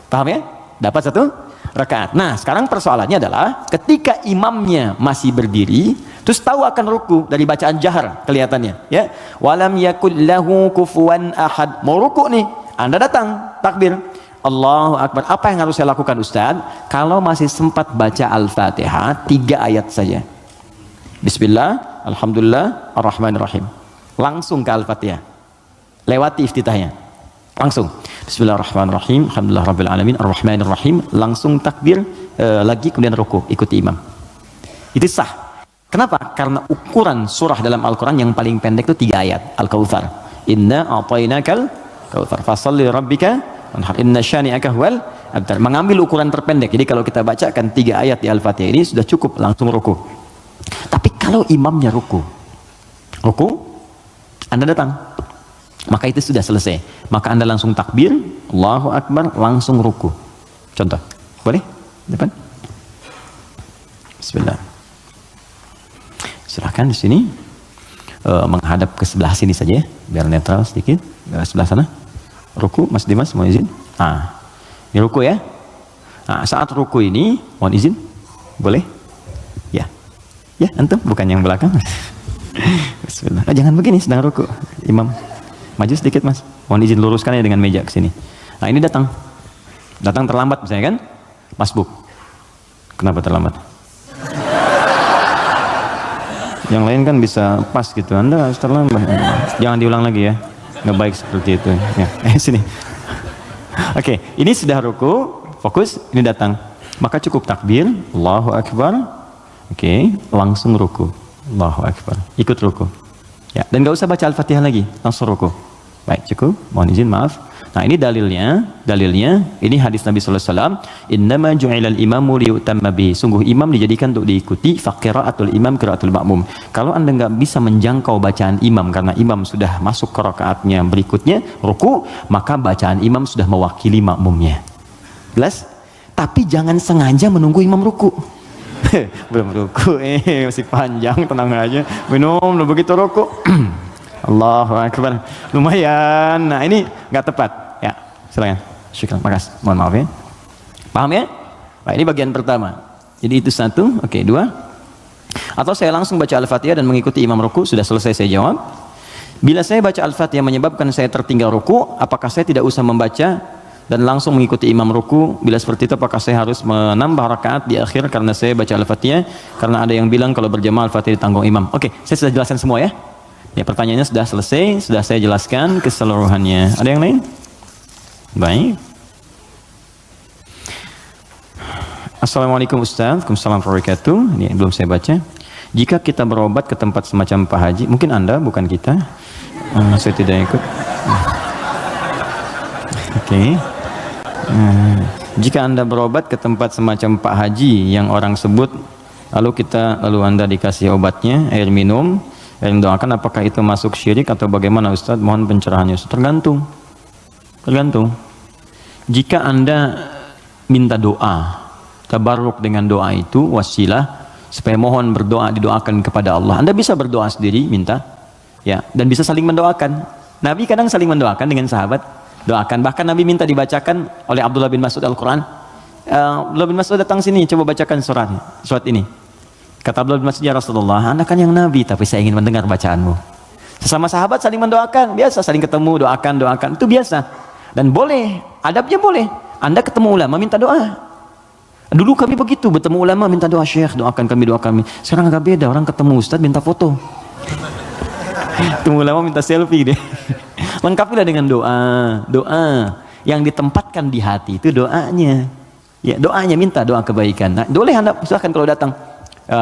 Paham ya? Dapat 1 rakaat. Nah sekarang persoalannya adalah ketika imamnya masih berdiri terus tahu akan ruku dari bacaan jahar kelihatannya ya, walam yakul lahu kufuwan ahad, mau ruku nih, Anda datang takbir Allahu Akbar. Apa yang harus saya lakukan Ustaz? Kalau masih sempat baca Al-Fatihah 3 ayat saja. Bismillah, Alhamdulillah, Ar-Rahmanir-Rahim. Langsung ke Al-Fatihah. Lewati iftitahnya. Langsung. Bismillahirrahmanirrahim, Alhamdulillah Rabbil Alamin, Ar-Rahmanir-Rahim. Langsung takbir, lagi kemudian ruku, ikuti imam. Itu sah. Kenapa? Karena ukuran surah dalam Al-Quran yang paling pendek itu 3 ayat. Al-Kautsar. Inna a'tainakal kautsar fasalli rabbika inna syani'aka huwal abtar. Mengambil ukuran terpendek. Jadi kalau kita bacakan 3 ayat di Al-Fatihah ini sudah cukup, langsung ruku. Tapi kalau imamnya ruku Anda datang, maka itu sudah selesai. Maka Anda langsung takbir Allahu Akbar, langsung ruku. Contoh, boleh? Depan. Bismillah. Silahkan di sini menghadap ke sebelah sini saja ya, biar netral sedikit. Sebelah sana. Ruku, Mas Dimas, mohon izin. Ini ruku ya. Saat ruku ini, mohon izin, boleh? Ya, antum, bukan yang belakang. Bismillah. Jangan begini, sedang ruku. Imam, maju sedikit Mas. Mohon izin luruskan ya dengan meja ke sini. Ini datang terlambat misalnya kan? Masbuk. Kenapa terlambat? Yang lain kan bisa pas gitu. Anda harus terlambat. Jangan diulang lagi ya. Nggak baik seperti itu ya. Sini. Oke, ini sudah ruku, fokus, ini datang, maka cukup takbir Allahu Akbar. Oke, langsung ruku, Allahu Akbar, ikut ruku ya, dan nggak usah baca Al-Fatihah lagi, langsung ruku. Baik, cukup, mohon izin, maaf. Nah ini dalilnya ini hadis Nabi SAW, innama ju'ilal imamu liyutamma bihi, sungguh imam dijadikan untuk diikuti, faqira'atul imam qira'atul ma'mum. Kalau Anda nggak bisa menjangkau bacaan imam karena imam sudah masuk ke rakaatnya berikutnya ruku, maka bacaan imam sudah mewakili makmumnya. Jelas? Tapi jangan sengaja menunggu imam ruku. Belum ruku, masih panjang, tenang aja, minum, begitu ruku. Allahu Akbar, lumayan. Nah ini nggak tepat ya, silakan. Syukran, makasih, mohon maaf ya. Paham ya? Nah, ini bagian pertama. Jadi itu 1, oke, 2. Atau saya langsung baca Al-Fatihah dan mengikuti imam ruku, sudah selesai saya jawab. Bila saya baca Al-Fatihah menyebabkan saya tertinggal ruku, apakah saya tidak usah membaca dan langsung mengikuti imam ruku? Bila seperti itu, apakah saya harus menambah rakaat di akhir karena saya baca Al-Fatihah? Karena ada yang bilang kalau berjamaah Al-Fatihah ditanggung imam. Oke, saya sudah jelaskan semua ya. Ya, pertanyaannya sudah selesai, sudah saya jelaskan keseluruhannya. Ada yang lain? Baik. Assalamualaikum Ustaz. Waalaikumsalam warahmatullahi wabarakatuh. Ini belum saya baca. Jika kita berobat ke tempat semacam Pak Haji, mungkin Anda, bukan kita. Saya tidak ikut. Oke. Jika Anda berobat ke tempat semacam Pak Haji yang orang sebut, lalu Anda dikasih obatnya, air minum, yang doakan, apakah itu masuk syirik atau bagaimana Ustaz? Mohon pencerahannya. Tergantung. Jika Anda minta doa, tabarruk dengan doa itu wasilah supaya mohon berdoa, didoakan kepada Allah. Anda bisa berdoa sendiri, minta ya, dan bisa saling mendoakan. Nabi kadang saling mendoakan dengan sahabat, doakan. Bahkan Nabi minta dibacakan oleh Abdullah bin Mas'ud Al-Quran. Abdullah bin Mas'ud datang sini, coba bacakan surat ini. Kata Abdullah bin Mas'ud, ya Rasulullah, Anda kan yang Nabi, tapi saya ingin mendengar bacaanmu. Sesama sahabat saling mendoakan, biasa, saling ketemu, doakan, itu biasa. Dan boleh, adabnya boleh. Anda ketemu ulama, minta doa. Dulu kami begitu, bertemu ulama minta doa, Syekh doakan kami, doa kami. Sekarang agak beda, orang ketemu Ustaz minta foto. Ketemu ulama minta selfie deh. Lengkapilah dengan doa yang ditempatkan di hati, itu doanya. Ya, doanya, minta doa kebaikan. Nah, boleh Anda silahkan kalau datang.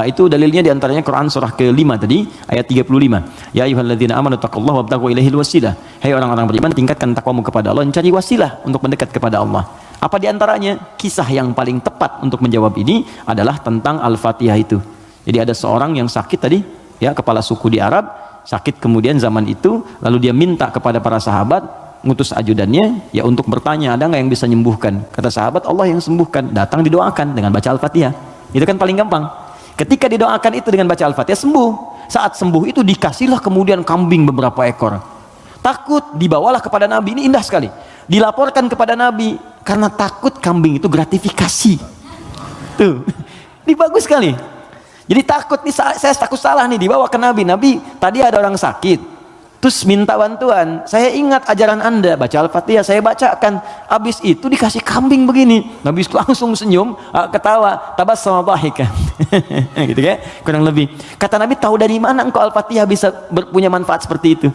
Itu dalilnya diantaranya Quran surah ke-5 tadi ayat 35. Ya ayyuhalladzina amanu taqullaha wabtaghu ilaihil wasilah. Hai orang-orang beriman, tingkatkan takwamu kepada Allah, cari wasilah untuk mendekat kepada Allah. Apa diantaranya? Kisah yang paling tepat untuk menjawab ini adalah tentang Al-Fatihah itu. Jadi ada seorang yang sakit tadi, ya, kepala suku di Arab, sakit kemudian zaman itu, lalu dia minta kepada para sahabat, ngutus ajudannya, ya, untuk bertanya, ada nggak yang bisa menyembuhkan? Kata sahabat, Allah yang sembuhkan. Datang didoakan dengan baca Al-Fatihah. Itu kan paling gampang. Ketika didoakan itu dengan baca Al-Fatihah, sembuh. Saat sembuh itu dikasihlah kemudian kambing beberapa ekor. Takut, dibawalah kepada Nabi. Ini indah sekali. Dilaporkan kepada Nabi karena takut kambing itu gratifikasi. Tuh, ini bagus sekali. Jadi takut nih, saya takut salah nih, dibawa ke Nabi. Nabi, tadi ada orang sakit, terus minta bantuan. Saya ingat ajaran Anda, baca Al-Fatihah, saya bacakan. Habis itu dikasih kambing begini. Nabi langsung senyum, ketawa, tabassama dhahikan. Gitu ya, kurang lebih. Kata Nabi, tahu dari mana engkau Al-Fatihah bisa punya manfaat seperti itu?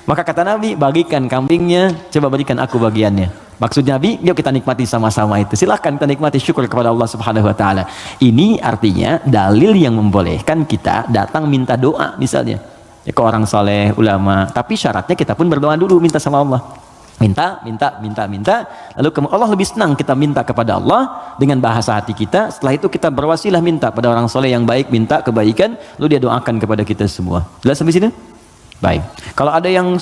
Maka kata Nabi, bagikan kambingnya, coba berikan aku bagiannya. Maksudnya Nabi, yuk kita nikmati sama-sama itu. Silakan kita nikmati, syukur kepada Allah Subhanahu wa taala. Ini artinya dalil yang membolehkan kita datang minta doa misalnya. Ya, ke orang soleh, ulama. Tapi syaratnya kita pun berdoa dulu, minta sama Allah. Minta. Lalu Allah lebih senang kita minta kepada Allah dengan bahasa hati kita. Setelah itu kita berwasilah minta pada orang soleh yang baik, minta kebaikan, lalu dia doakan kepada kita semua. Jelas sampai sini? Baik. Kalau ada yang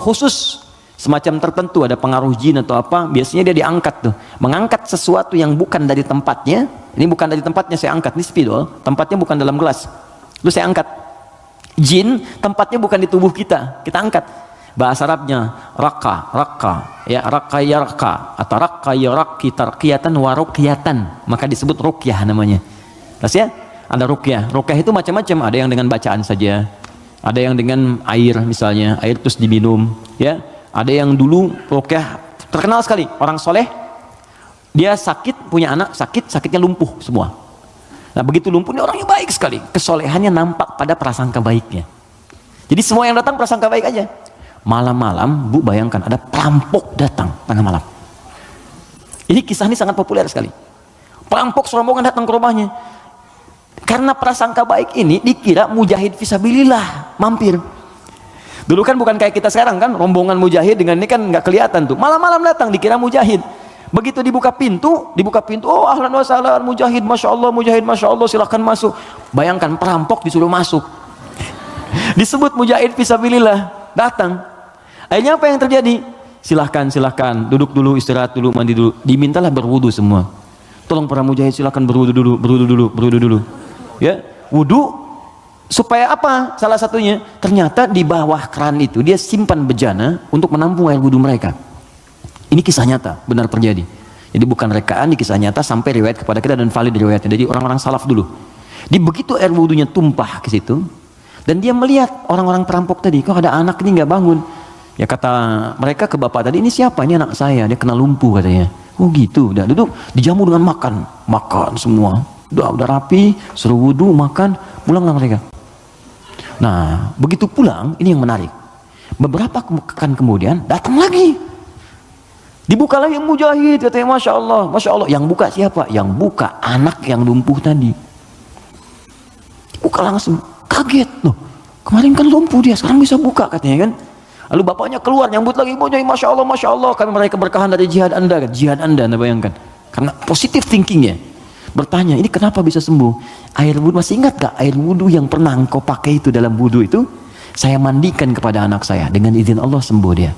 khusus semacam tertentu, ada pengaruh jin atau apa, biasanya dia diangkat tuh, mengangkat sesuatu yang bukan dari tempatnya. Ini bukan dari tempatnya, saya angkat, ini spidol, tempatnya bukan dalam gelas, lalu saya angkat. Jin tempatnya bukan di tubuh kita, kita angkat. Bahasa Arabnya raka, ya, raka atau raka yaraki tarqiyatan wa ruqyatan, maka disebut ruqyah namanya. Terus ya, ada ruqyah. Ruqyah itu macam-macam, ada yang dengan bacaan saja, ada yang dengan air misalnya, air terus diminum, ya. Ada yang dulu ruqyah terkenal sekali, orang soleh, dia sakit, punya anak sakit, sakitnya lumpuh semua. Nah begitu lumpuh, ini orangnya baik sekali, kesolehannya nampak pada prasangka baiknya. Jadi semua yang datang prasangka baik aja. Malam-malam, Bu, bayangkan ada perampok datang tengah malam. Ini kisah ini sangat populer sekali. Perampok serombongan datang ke rumahnya. Karena prasangka baik ini dikira mujahid fisabilillah mampir. Dulu kan bukan kayak kita sekarang kan, rombongan mujahid dengan ini kan nggak kelihatan tuh. Malam-malam datang dikira mujahid. Begitu dibuka pintu, oh ahlan wa sahlan mujahid, masya Allah, silahkan masuk. Bayangkan perampok disuruh masuk. Disebut mujahid fisabilillah, datang. Akhirnya apa yang terjadi? Silahkan, duduk dulu, istirahat dulu, mandi dulu. Dimintalah berwudu semua. Tolong para mujahid silahkan berwudu dulu. Ya, wudu. Supaya apa? Salah satunya, ternyata di bawah keran itu dia simpan bejana untuk menampung air wudhu mereka. Ini kisah nyata, benar terjadi. Jadi bukan rekaan, di kisah nyata sampai riwayat kepada kita dan valid riwayatnya. Jadi orang-orang salaf dulu. Di begitu air wudhunya tumpah ke situ, dan dia melihat orang-orang perampok tadi, kok ada anak ini nggak bangun. Ya kata mereka ke bapak tadi, ini siapa? Ini anak saya, dia kena lumpuh katanya. Oh gitu, udah duduk, dijamu dengan makan semua. Udah rapi, suruh wudhu, makan, pulanglah mereka. Nah, begitu pulang, ini yang menarik. Beberapa pekan kemudian, datang lagi. Dibuka lagi mujahid, katanya Masya Allah. Yang buka siapa? Yang buka anak yang lumpuh tadi. Buka langsung, kaget. Loh, kemarin kan lumpuh dia, sekarang bisa buka katanya kan. Lalu bapaknya keluar, nyambut lagi, Masya Allah, kami meraih keberkahan dari jihad Anda. Jihad Anda bayangkan. Karena positive thinkingnya. Bertanya, ini kenapa bisa sembuh? Air wudhu, masih ingat gak air wudhu yang pernah engkau pakai itu dalam wudhu itu? Saya mandikan kepada anak saya, dengan izin Allah sembuh dia.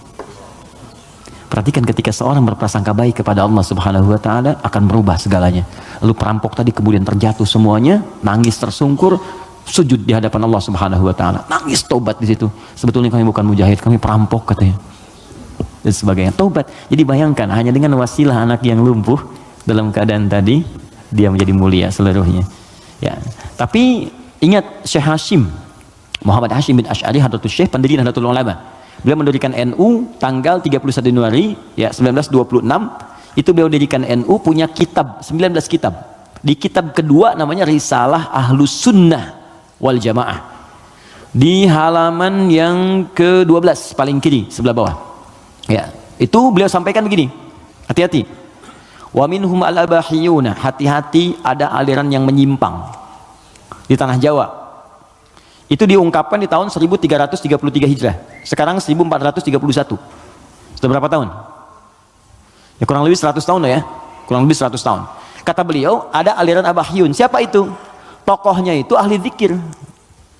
Perhatikan ketika seorang berprasangka baik kepada Allah Subhanahu wa taala akan berubah segalanya. Lalu perampok tadi kemudian terjatuh semuanya, nangis tersungkur, sujud di hadapan Allah Subhanahu wa taala, nangis tobat di situ. Sebetulnya kami bukan mujahid, kami perampok katanya. Dan sebagainya. Tobat. Jadi bayangkan hanya dengan wasilah anak yang lumpuh dalam keadaan tadi dia menjadi mulia seluruhnya. Ya. Tapi ingat Syekh Hashim Muhammad Hashim bin Asy'ari Hadratus Syekh pendiri Nahdlatul Ulama. Beliau mendirikan NU tanggal 31 Januari ya 1926. Itu beliau dirikan NU, punya kitab 19 kitab. Di kitab kedua namanya Risalah Ahlus Sunnah wal Jamaah. Di halaman yang ke-12 paling kiri sebelah bawah. Ya, itu beliau sampaikan begini. Hati-hati. Wa minhum al-abahiyuna, hati-hati ada aliran yang menyimpang di tanah Jawa. Itu diungkapkan di tahun 1333 Hijrah. Sekarang 1431. Sudah berapa tahun? Ya kurang lebih 100 tahun lah ya. Kurang lebih 100 tahun. Kata beliau, ada aliran Abahyun. Siapa itu? Tokohnya itu ahli zikir.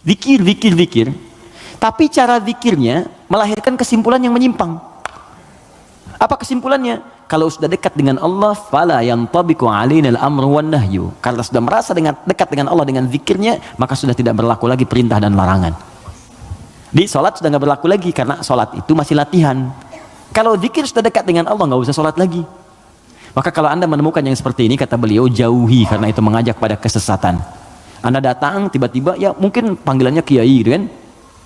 Zikir. Tapi cara zikirnya melahirkan kesimpulan yang menyimpang. Apa kesimpulannya? Kalau sudah dekat dengan Allah, fala yantabiqu alaina al-amru wan nahyu. Karena sudah merasa dekat dengan Allah dengan zikirnya, maka sudah tidak berlaku lagi perintah dan larangan. Di sholat sudah nggak berlaku lagi karena sholat itu masih latihan. Kalau zikir sudah dekat dengan Allah, nggak usah sholat lagi. Maka kalau Anda menemukan yang seperti ini, kata beliau, jauhi, karena itu mengajak pada kesesatan. Anda datang tiba-tiba, ya mungkin panggilannya kiai gitu kan,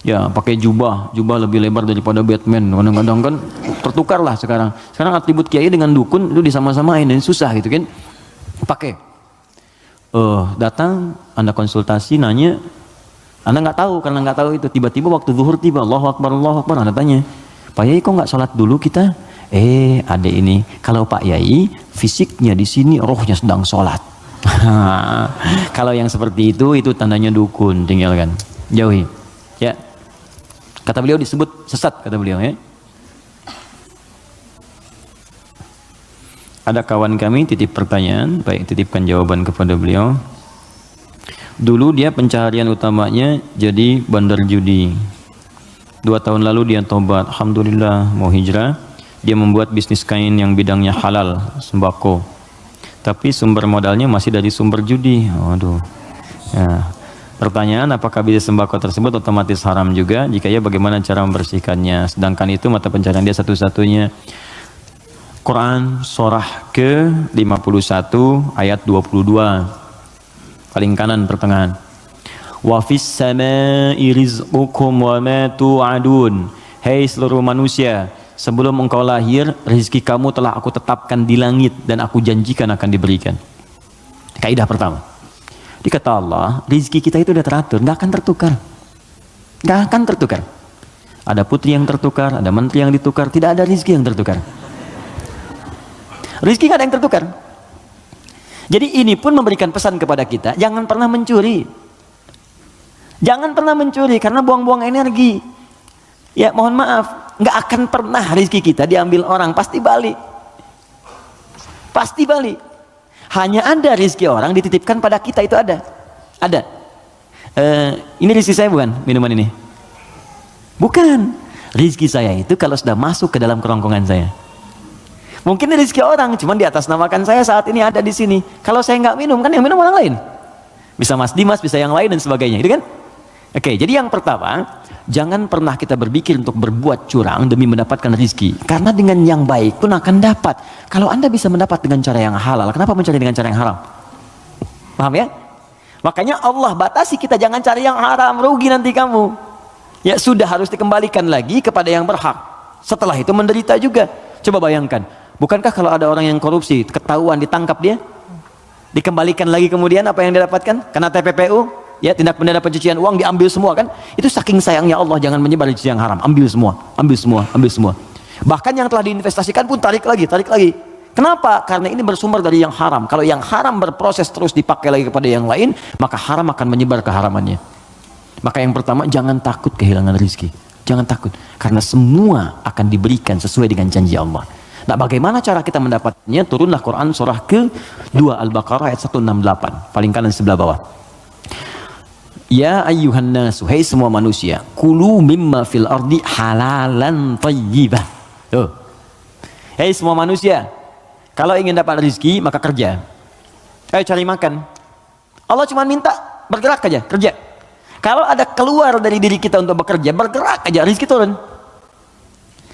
ya pakai jubah lebih lebar daripada Batman, kadang-kadang kan tertukar lah sekarang atribut kiai dengan dukun itu disama-samain dan susah gitu kan. Pakai datang Anda konsultasi, nanya, Anda nggak tahu, karena nggak tahu itu, tiba-tiba waktu zuhur tiba, Allahu Akbar, Anda tanya, Pak Yai kok nggak sholat dulu kita? Ada ini, kalau Pak Yai fisiknya di sini, rohnya sedang sholat. Kalau yang seperti itu tandanya dukun, tinggalkan, jauhi. Ya, kata beliau disebut sesat, kata beliau ya. Ada kawan kami titip pertanyaan, baik titipkan jawaban kepada beliau. Dulu dia pencaharian utamanya jadi bandar judi. 2 tahun lalu dia tobat, alhamdulillah, mau hijrah. Dia membuat bisnis kain yang bidangnya halal, sembako. Tapi sumber modalnya masih dari sumber judi. Waduh. Ya. Pertanyaan, apakah bisnis sembako tersebut otomatis haram juga? Jika ya, bagaimana cara membersihkannya? Sedangkan itu mata pencarian dia satu-satunya. Quran surah ke-51 ayat 22. Paling kanan pertengahan. Wa fis samaa'i rizqukum wa ma tu'adun. Hei seluruh manusia, sebelum engkau lahir, rezeki kamu telah aku tetapkan di langit dan aku janjikan akan diberikan. Kaidah pertama. Dikata Allah, rezeki kita itu sudah teratur, nggak akan tertukar. Nggak akan tertukar. Ada putri yang tertukar, ada menteri yang ditukar, tidak ada rezeki yang tertukar. Rezeki nggak ada yang tertukar. Jadi ini pun memberikan pesan kepada kita, jangan pernah mencuri. Jangan pernah mencuri karena buang-buang energi. Ya mohon maaf, nggak akan pernah rezeki kita diambil orang, pasti balik. Pasti balik. Hanya ada rezeki orang dititipkan pada kita, itu ada. Ada. Ini rezeki saya bukan minuman ini? Bukan. Rezeki saya itu kalau sudah masuk ke dalam kerongkongan saya. Mungkin ini rezeki orang, cuman di atas namakan saya saat ini ada di sini. Kalau saya nggak minum, kan yang minum orang lain. Bisa Mas Dimas, bisa yang lain dan sebagainya, itu kan? Oke, jadi yang pertama, jangan pernah kita berpikir untuk berbuat curang demi mendapatkan rezeki. Karena dengan yang baik pun akan dapat. Kalau Anda bisa mendapat dengan cara yang halal, kenapa mencari dengan cara yang haram? Paham ya? Makanya Allah batasi kita, jangan cari yang haram, rugi nanti kamu. Ya sudah, harus dikembalikan lagi kepada yang berhak. Setelah itu menderita juga. Coba bayangkan, bukankah kalau ada orang yang korupsi, ketahuan, ditangkap dia, dikembalikan lagi kemudian apa yang dia dapatkan? Kena TPPU, ya tindak pidana pencucian uang, diambil semua kan? Itu saking sayangnya Allah, jangan menyebar rezeki yang haram, ambil semua, ambil semua, ambil semua. Bahkan yang telah diinvestasikan pun tarik lagi, tarik lagi. Kenapa? Karena ini bersumber dari yang haram. Kalau yang haram berproses terus dipakai lagi kepada yang lain, maka haram akan menyebar keharamannya. Maka yang pertama, jangan takut kehilangan rezeki. Jangan takut, karena semua akan diberikan sesuai dengan janji Allah. Nah, bagaimana cara kita mendapatkannya? Turunlah Quran surah ke-2 Al-Baqarah ayat 168, paling kanan sebelah bawah. Ya ayyuhan nasu, hai semua manusia, kulu mimma fil ardi halalan thayyibah. Tuh. Hai semua manusia, kalau ingin dapat rezeki maka kerja. Ayo cari makan. Allah cuma minta bergerak aja, kerja. Kalau ada keluar dari diri kita untuk bekerja, bergerak aja, rezeki turun.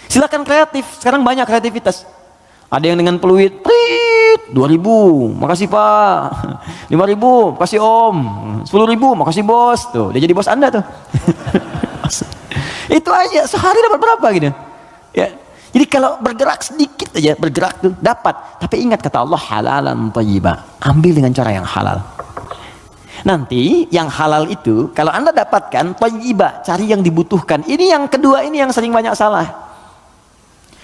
Silakan kreatif, sekarang banyak kreativitas. Ada yang dengan peluit, 2.000, makasih Pak. 5.000, makasih Om. 10.000, makasih Bos. Tuh, dia jadi bos Anda tuh. Itu aja, sehari dapat berapa gitu. Ya. Jadi kalau bergerak sedikit aja, bergerak tuh dapat. Tapi ingat kata Allah, halalan thayyibah. Ambil dengan cara yang halal. Nanti yang halal itu kalau Anda dapatkan thayyibah, cari yang dibutuhkan. Ini yang kedua, ini yang sering banyak salah.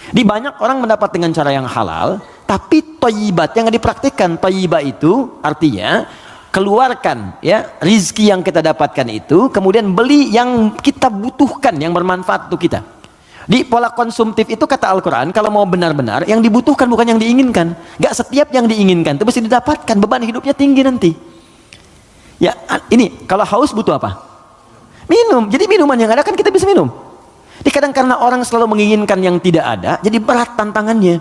Di banyak orang mendapat dengan cara yang halal, tapi thayyibat yang dipraktikkan. Thayyibah itu artinya keluarkan ya rizki yang kita dapatkan itu, kemudian beli yang kita butuhkan, yang bermanfaat untuk kita. Di pola konsumtif itu kata Al-Quran, kalau mau benar-benar yang dibutuhkan bukan yang diinginkan. Gak setiap yang diinginkan itu mesti didapatkan, beban hidupnya tinggi nanti. Ya ini kalau haus butuh apa? Minum. Jadi minuman yang ada kan kita bisa minum. Jadi kadang karena orang selalu menginginkan yang tidak ada, jadi berat tantangannya.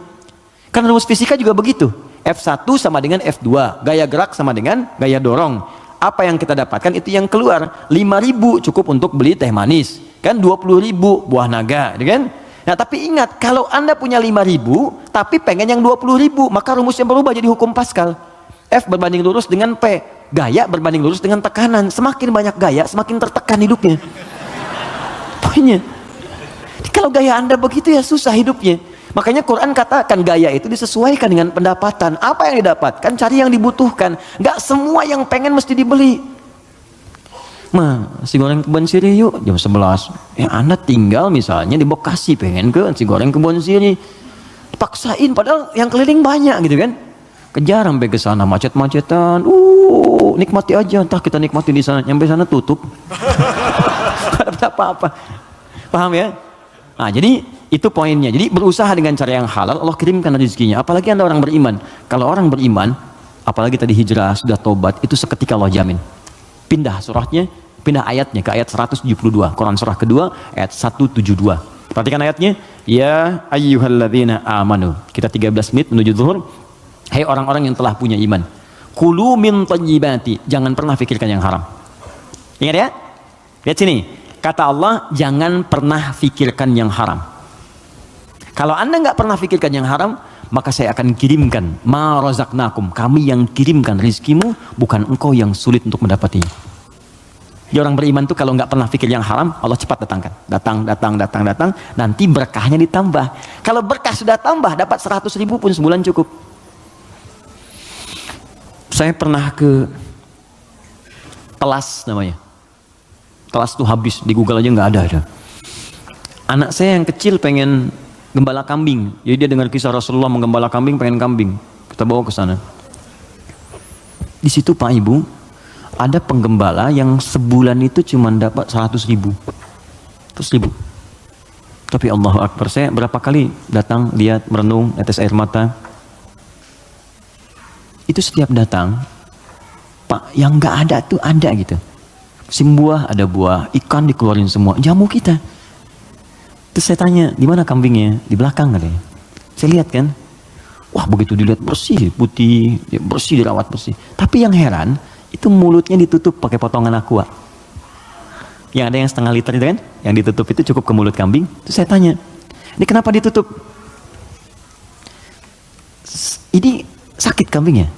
Karena rumus fisika juga begitu. F1 sama dengan F2, gaya gerak sama dengan gaya dorong. Apa yang kita dapatkan itu yang keluar. 5.000 cukup untuk beli teh manis, kan 20.000 buah naga, kan? Nah tapi ingat, kalau Anda punya 5.000 tapi pengen yang 20.000, maka rumusnya berubah jadi hukum Pascal. F berbanding lurus dengan P, gaya berbanding lurus dengan tekanan. Semakin banyak gaya, semakin tertekan hidupnya. Poinnya. Kalau gaya Anda begitu ya susah hidupnya. Makanya Quran katakan gaya itu disesuaikan dengan pendapatan. Apa yang didapatkan, cari yang dibutuhkan. Gak semua yang pengen mesti dibeli. Nasi goreng Kebon Siri yuk jam 11. Ya Anda tinggal misalnya di Bekasi, pengen ke nasi goreng Kebon Siri, paksain padahal yang keliling banyak gitu kan. Kejar sampai ke sana macet-macetan. Nikmati aja, entah kita nikmati di sana, nyampe sana tutup. Gak dapat apa-apa. Paham ya? Nah, jadi itu poinnya. Jadi berusaha dengan cara yang halal, Allah kirimkan rezekinya. Apalagi Anda orang beriman. Kalau orang beriman, apalagi tadi hijrah, sudah tobat, itu seketika Allah jamin. Pindah surahnya, pindah ayatnya ke ayat 172. Quran surah kedua, ayat 172. Perhatikan ayatnya. Ya ayyuhalladzina amanu. Kita 13 menit menuju zuhur. Hai orang-orang yang telah punya iman. Kulu min thayyibati. Jangan pernah pikirkan yang haram. Ingat ya? Lihat sini. Kata Allah, jangan pernah pikirkan yang haram. Kalau Anda nggak pernah pikirkan yang haram, maka saya akan kirimkan ma razaqnakum. Kami yang kirimkan rizkimu, bukan engkau yang sulit untuk mendapatinya. Jadi orang beriman tuh kalau nggak pernah pikir yang haram, Allah cepat datangkan. Datang. Nanti berkahnya ditambah. Kalau berkah sudah tambah, dapat 100.000 pun sebulan cukup. Saya pernah ke Telas namanya. Telas tuh habis, di Google aja nggak ada. Anak saya yang kecil pengen gembala kambing, jadi dia dengar kisah Rasulullah menggembala kambing, pengen kambing, kita bawa ke sana. Di situ Pak Ibu, ada penggembala yang sebulan itu cuma dapat 100.000. Tapi Allahu Akbar, saya berapa kali datang, lihat, merenung, netes air mata. Itu setiap datang, Pak, yang nggak ada tuh ada gitu. Musim buah ada buah, ikan dikeluarin semua, jamu kita. Terus saya tanya, di mana kambingnya? Di belakang katanya. Saya lihat kan, wah begitu dilihat bersih, putih, bersih, dirawat bersih. Tapi yang heran, itu mulutnya ditutup pakai potongan aqua. Yang ada yang setengah liter itu kan, yang ditutup itu cukup ke mulut kambing. Terus saya tanya, ini kenapa ditutup? Ini sakit kambingnya?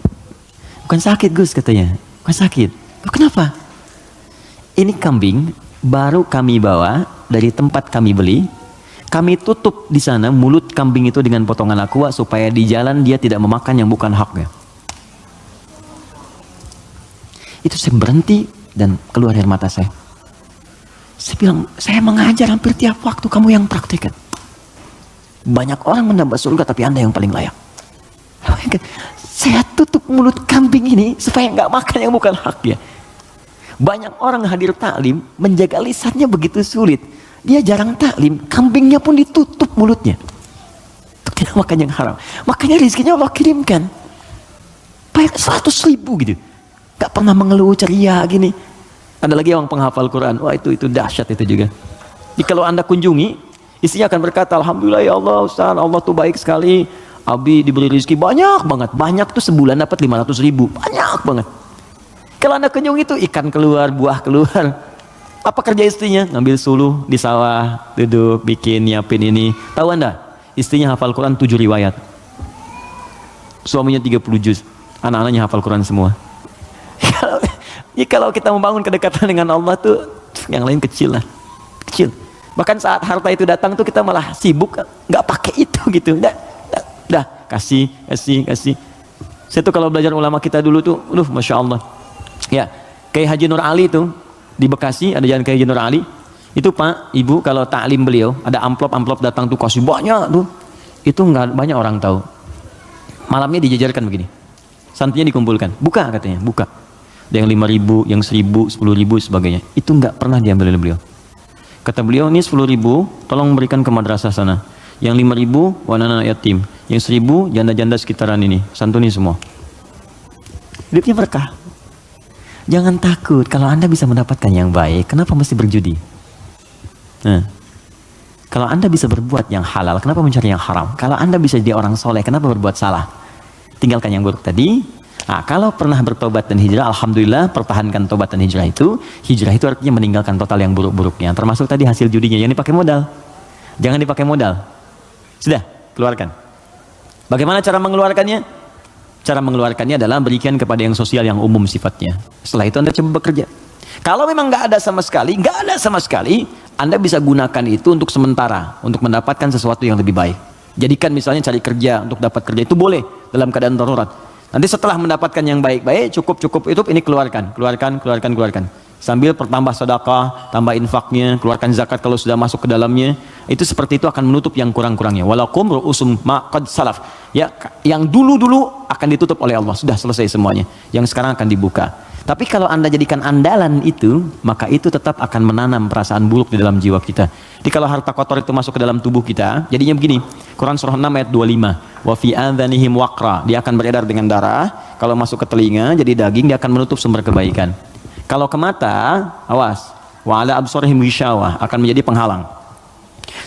Bukan sakit Gus katanya, bukan sakit. Kenapa? Ini kambing baru kami bawa dari tempat kami beli, kami tutup di sana mulut kambing itu dengan potongan aqua supaya di jalan dia tidak memakan yang bukan haknya. Itu saya berhenti dan keluar air mata saya. Saya bilang, saya mengajar hampir tiap waktu, kamu yang praktekkan. Banyak orang mendapat surga tapi Anda yang paling layak. Saya tutup mulut kambing ini supaya nggak makan yang bukan haknya. Banyak orang hadir taklim, menjaga lisannya begitu sulit. Dia jarang taklim, kambingnya pun ditutup mulutnya. Untuk tidak makan yang haram. Makanya rezekinya Allah kirimkan. Bayar 100.000 gitu. Gak pernah mengeluh ceria gini. Ada lagi orang penghafal Quran. Wah itu dahsyat itu juga. Jadi kalau Anda kunjungi, istrinya akan berkata, Alhamdulillah ya Allah Ustaz, Allah tuh baik sekali. Abi diberi rezeki banyak banget. Banyak tuh sebulan dapat 500.000. Banyak banget. Kalau Anda kunjungi itu ikan keluar, buah keluar. Apa kerja istrinya? Ngambil suluh di sawah, duduk, bikin, nyiapin ini. Tahu Anda? Istrinya hafal Quran 7 riwayat. Suaminya 30 juz. Anak-anaknya hafal Quran semua. Kalau kita membangun kedekatan dengan Allah tuh, yang lain kecil lah. Kecil. Bahkan saat harta itu datang tuh kita malah sibuk, nggak pakai itu gitu. Dah, kasih. Saya tuh kalau belajar ulama kita dulu tuh, Masya Allah. Ya, kayak Haji Nur Ali tuh, di Bekasi ada jalan kayak Haji Nur Ali. Itu Pak, Ibu kalau taklim beliau, ada amplop datang tuh kasih banyak tuh. Itu nggak banyak orang tahu. Malamnya dijajarkan begini. Santrinya dikumpulkan. Buka katanya, buka. Ada yang 5.000, yang 1.000, 10.000 sebagainya. Itu nggak pernah diambil oleh beliau. Kata beliau, ini 10.000 tolong berikan ke madrasah sana. Yang 5.000 anak yatim. Yang 1.000 janda-janda sekitaran ini. Santuni semua. Hidupnya berkah. Jangan takut kalau Anda bisa mendapatkan yang baik. Kenapa mesti berjudi? Nah, kalau Anda bisa berbuat yang halal, kenapa mencari yang haram? Kalau Anda bisa jadi orang soleh, kenapa berbuat salah? Tinggalkan yang buruk tadi. Nah, kalau pernah bertobat dan hijrah, alhamdulillah, pertahankan tobat dan hijrah itu. Hijrah itu artinya meninggalkan total yang buruk-buruknya. Termasuk tadi hasil judinya, yang dipakai modal. Jangan dipakai modal. Sudah, keluarkan. Bagaimana cara mengeluarkannya? Cara mengeluarkannya adalah berikan kepada yang sosial yang umum sifatnya. Setelah itu Anda coba bekerja. Kalau memang nggak ada sama sekali, Anda bisa gunakan itu untuk sementara, untuk mendapatkan sesuatu yang lebih baik. Jadikan misalnya cari kerja, untuk dapat kerja itu boleh dalam keadaan darurat. Nanti setelah mendapatkan yang baik-baik, cukup itu ini keluarkan. Sambil pertambah sedekah, tambah infaknya, keluarkan zakat kalau sudah masuk ke dalamnya. Itu seperti itu akan menutup yang kurang-kurangnya. Walakum ru'usum ma qad salaf. Ya, yang dulu-dulu akan ditutup oleh Allah. Sudah selesai semuanya. Yang sekarang akan dibuka. Tapi kalau Anda jadikan andalan itu, maka itu tetap akan menanam perasaan buruk di dalam jiwa kita. Jadi kalau harta kotor itu masuk ke dalam tubuh kita, jadinya begini. Quran surah 6 ayat 25. Wa fi adhanihim waqra. Dia akan beredar dengan darah. Kalau masuk ke telinga jadi daging, dia akan menutup sumber kebaikan. Kalau ke mata, awas. Wa ala absarihim ghishawah, akan menjadi penghalang.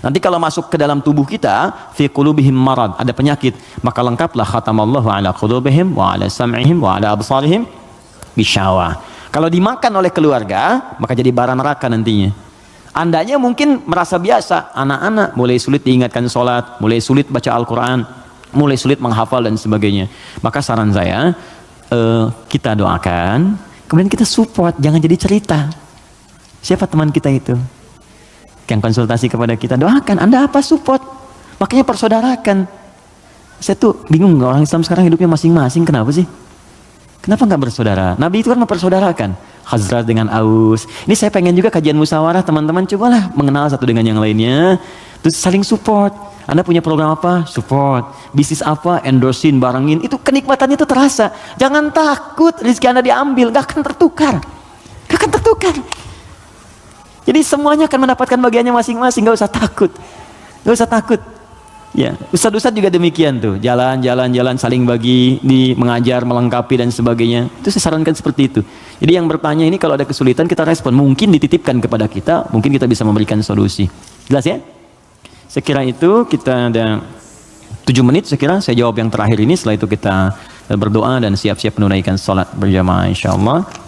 Nanti kalau masuk ke dalam tubuh kita, fi qulubihim marad, ada penyakit, maka lengkaplah khatamallahu ala qulubihim wa ala sam'ihim wa ala absarihim ghishawah. Kalau dimakan oleh keluarga, maka jadi bara neraka nantinya. Andanya mungkin merasa biasa, anak-anak mulai sulit diingatkan sholat, mulai sulit baca Al-Quran, mulai sulit menghafal dan sebagainya. Maka saran saya, kita doakan, kemudian kita support, jangan jadi cerita. Siapa teman kita itu yang konsultasi kepada kita? Doakan, Anda apa support, makanya persaudarakan. Saya tuh bingung, orang Islam sekarang hidupnya masing-masing, kenapa sih? Kenapa nggak bersaudara? Nabi itu kan mempersaudarkan Khazraj dengan Aus. Ini saya pengen juga kajian musyawarah, teman-teman cobalah mengenal satu dengan yang lainnya, terus saling support. Anda punya program apa? Support. Bisnis apa? Endorsein, barangin. Itu kenikmatannya itu terasa. Jangan takut rezeki Anda diambil, nggak akan tertukar. Nggak akan tertukar. Jadi semuanya akan mendapatkan bagiannya masing-masing, nggak usah takut. Nggak usah takut. Ya, ustadz-ustadz juga demikian tuh, jalan, saling bagi, mengajar, melengkapi dan sebagainya. Itu saya sarankan seperti itu. Jadi yang bertanya ini kalau ada kesulitan kita respon, mungkin dititipkan kepada kita, mungkin kita bisa memberikan solusi. Jelas ya? Saya kira itu kita ada 7 menit, saya jawab yang terakhir ini, setelah itu kita berdoa dan siap-siap menunaikan salat berjamaah insyaallah.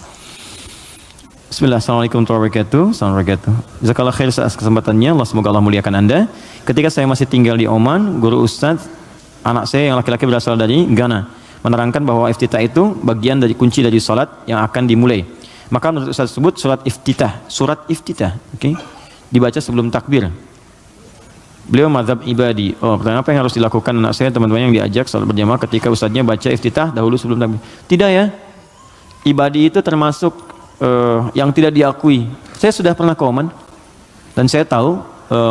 Bismillah, assalamualaikum warahmatullahi wabarakatuh. Assalamualaikum. Jazakallah khair atas kesempatannya. Semoga Allah muliakan Anda. Ketika saya masih tinggal di Oman, guru ustadz anak saya yang laki-laki berasal dari Ghana menerangkan bahwa iftitah itu bagian dari kunci dari salat yang akan dimulai. Maka menurut ustadz tersebut surat iftitah, dibaca sebelum takbir. Beliau mazhab ibadi. Pertanyaan apa yang harus dilakukan anak saya, teman-teman yang diajak salat berjamaah ketika ustadznya baca iftitah dahulu sebelum takbir? Tidak ya. Ibadi itu termasuk yang tidak diakui. Saya sudah pernah ke Oman dan saya tahu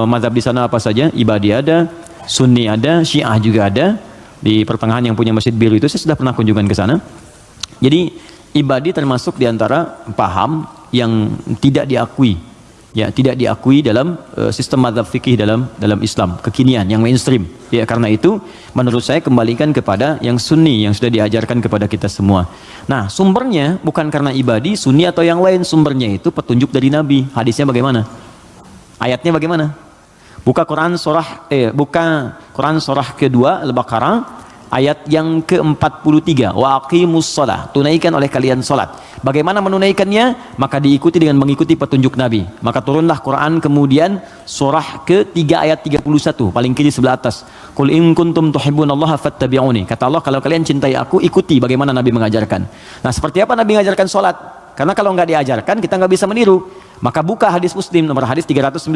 mazhab di sana apa saja. Ibadi ada, Sunni ada, Syiah juga ada. Di pertengahan yang punya Masjid Biru itu saya sudah pernah kunjungan ke sana. Jadi ibadi termasuk di antara paham yang tidak diakui. Ya, tidak diakui dalam sistem mazhab fikih dalam Islam kekinian yang mainstream. Ya, karena itu menurut saya kembalikan kepada yang sunni yang sudah diajarkan kepada kita semua. Nah, sumbernya bukan karena ibadi, sunni atau yang lain, sumbernya itu petunjuk dari Nabi. Hadisnya bagaimana? Ayatnya bagaimana? Buka Quran surah kedua Al-Baqarah Ayat yang ke-43, wa aqimus shalah, tunaikan oleh kalian salat. Bagaimana menunaikannya? Maka diikuti dengan mengikuti petunjuk Nabi. Maka turunlah Quran kemudian surah ke-3 ayat 31, paling kiri sebelah atas. Qul in kuntum tuhibbunallaha fattabi'uni. Kata Allah, kalau kalian cintai aku, ikuti bagaimana Nabi mengajarkan. Nah, seperti apa Nabi mengajarkan salat? Karena kalau nggak diajarkan, kita nggak bisa meniru. Maka buka hadis Muslim nomor hadis 397,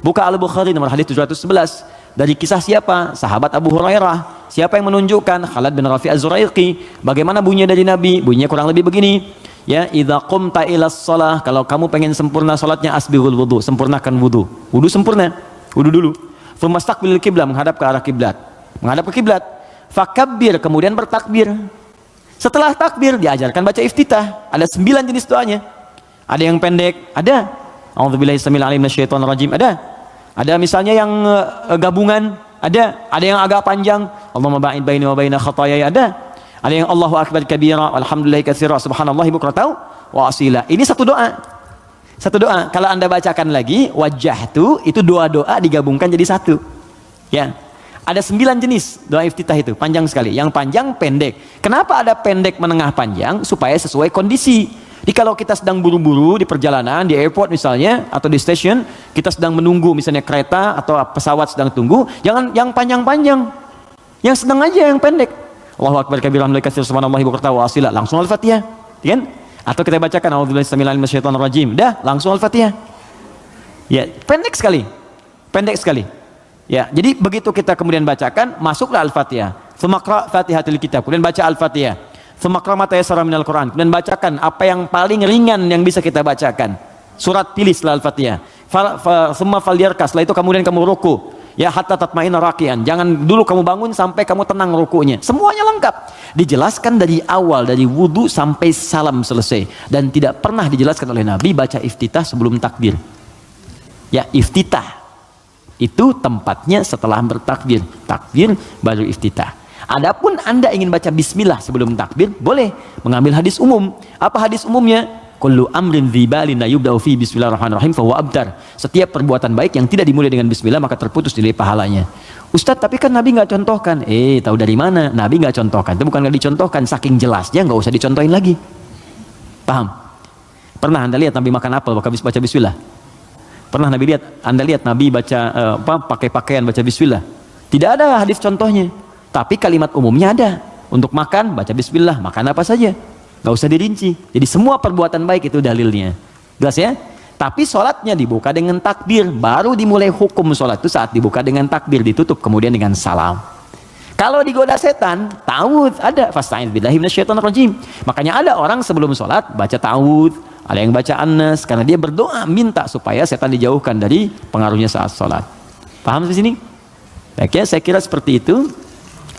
buka Al-Bukhari nomor hadis 711. Dari kisah siapa? Sahabat Abu Hurairah. Siapa yang menunjukkan? Khalid bin Rafi' Az-Zuraiqi. Bagaimana bunyinya dari Nabi? Bunyinya kurang lebih begini. Ya, idza qumta ilas shalah, kalau kamu pengen sempurna salatnya, asbighul wudu, sempurnakan wudu. Wudu sempurna. Wudu dulu. Fastaqbilil qiblah, menghadap ke arah kiblat. Menghadap ke kiblat. Fakabbir, kemudian bertakbir. Setelah takbir diajarkan baca iftitah. Ada 9 jenis doanya. Ada yang pendek, ada. A'udzubillahi samil alim minasyaitonir rajim, ada. Ada misalnya yang gabungan, ada yang agak panjang, Allahumma ba'id baini wa baina khataayaya, ada yang Allahu akbar kabira walhamdulillahi katsira subhanallahi bukratan wa asila. Ini satu doa. Satu doa. Kalau Anda bacakan lagi wajjahtu, itu dua doa digabungkan jadi satu. Ya. Ada 9 jenis doa iftitah itu, panjang sekali. Yang panjang, pendek. Kenapa ada pendek, menengah, panjang? Supaya sesuai kondisi. Jadi kalau kita sedang buru-buru di perjalanan, di airport misalnya, atau di stasiun, kita sedang menunggu misalnya kereta atau pesawat sedang tunggu, jangan yang panjang-panjang, yang sedang aja, yang pendek. Allahu akbar kabira alhamdulillahi katsira subhanallahi bukratan wa asila, langsung Al-Fatihah, kan? Atau kita bacakan a'udzubillahi samil alim minasyaitonir rajim, dah langsung Al-Fatihah. Ya, pendek sekali. Pendek sekali. Ya, jadi begitu kita kemudian bacakan, masuklah Al-Fatihah. Tsumma Fatihatul Kitab, kemudian baca Al-Fatihah. Tsumma mata yasara minal Quran, kemudian bacakan apa yang paling ringan yang bisa kita bacakan. Surat pilih setelah Al-Fatihah. Tsumma falyarka, setelah itu kemudian kamu ruku. Ya, hatta tatma'inna raqian. Jangan dulu kamu bangun sampai kamu tenang rukunya. Semuanya lengkap. Dijelaskan dari awal, dari wudu sampai salam selesai. Dan tidak pernah dijelaskan oleh Nabi baca iftitah sebelum takbir. Ya, iftitah itu tempatnya setelah bertakbir. Takbir baru iftitah. Adapun Anda ingin baca bismillah sebelum takbir, boleh mengambil hadis umum. Apa hadis umumnya? Kullu amrin dzibalin la yubda'u fi bismillahirrahmanirrahim fa huwa abtar. Setiap perbuatan baik yang tidak dimulai dengan bismillah maka terputus nilai pahalanya. Ustaz, tapi kan Nabi nggak contohkan. Tahu dari mana? Nabi nggak contohkan. Itu bukan nggak dicontohkan, saking jelasnya nggak usah dicontohin lagi. Paham? Pernah Anda lihat Nabi makan apel habis baca bismillah? Pernah Anda lihat Nabi baca pakai pakaian baca bismillah? Tidak ada hadis contohnya. Tapi kalimat umumnya ada. Untuk makan, baca bismillah, makan apa saja. Gak usah dirinci. Jadi semua perbuatan baik itu dalilnya. Jelas ya? Tapi sholatnya dibuka dengan takbir. Baru dimulai hukum sholat itu saat dibuka dengan takbir. Ditutup kemudian dengan salam. Kalau digoda setan, ta'awudz ada. Fasta'idz billahi minasyaitonir rajim. Makanya ada orang sebelum sholat baca ta'awudz. Ada yang baca an-nas. Karena dia berdoa minta supaya setan dijauhkan dari pengaruhnya saat sholat. Paham di sini? Baik ya, saya kira seperti itu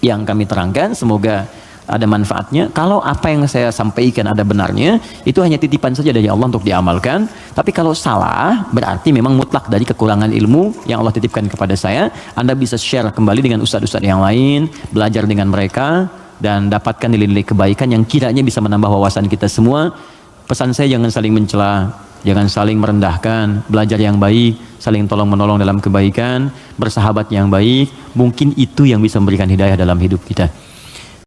yang kami terangkan, semoga ada manfaatnya. Kalau apa yang saya sampaikan ada benarnya, itu hanya titipan saja dari Allah untuk diamalkan. Tapi kalau salah, berarti memang mutlak dari kekurangan ilmu yang Allah titipkan kepada saya. Anda bisa share kembali dengan ustadz-ustadz yang lain, belajar dengan mereka, dan dapatkan nilai-nilai kebaikan yang kiranya bisa menambah wawasan kita semua. Pesan saya, jangan saling mencela, jangan saling merendahkan, belajar yang baik, saling tolong-menolong dalam kebaikan, bersahabat yang baik. Mungkin itu yang bisa memberikan hidayah dalam hidup kita.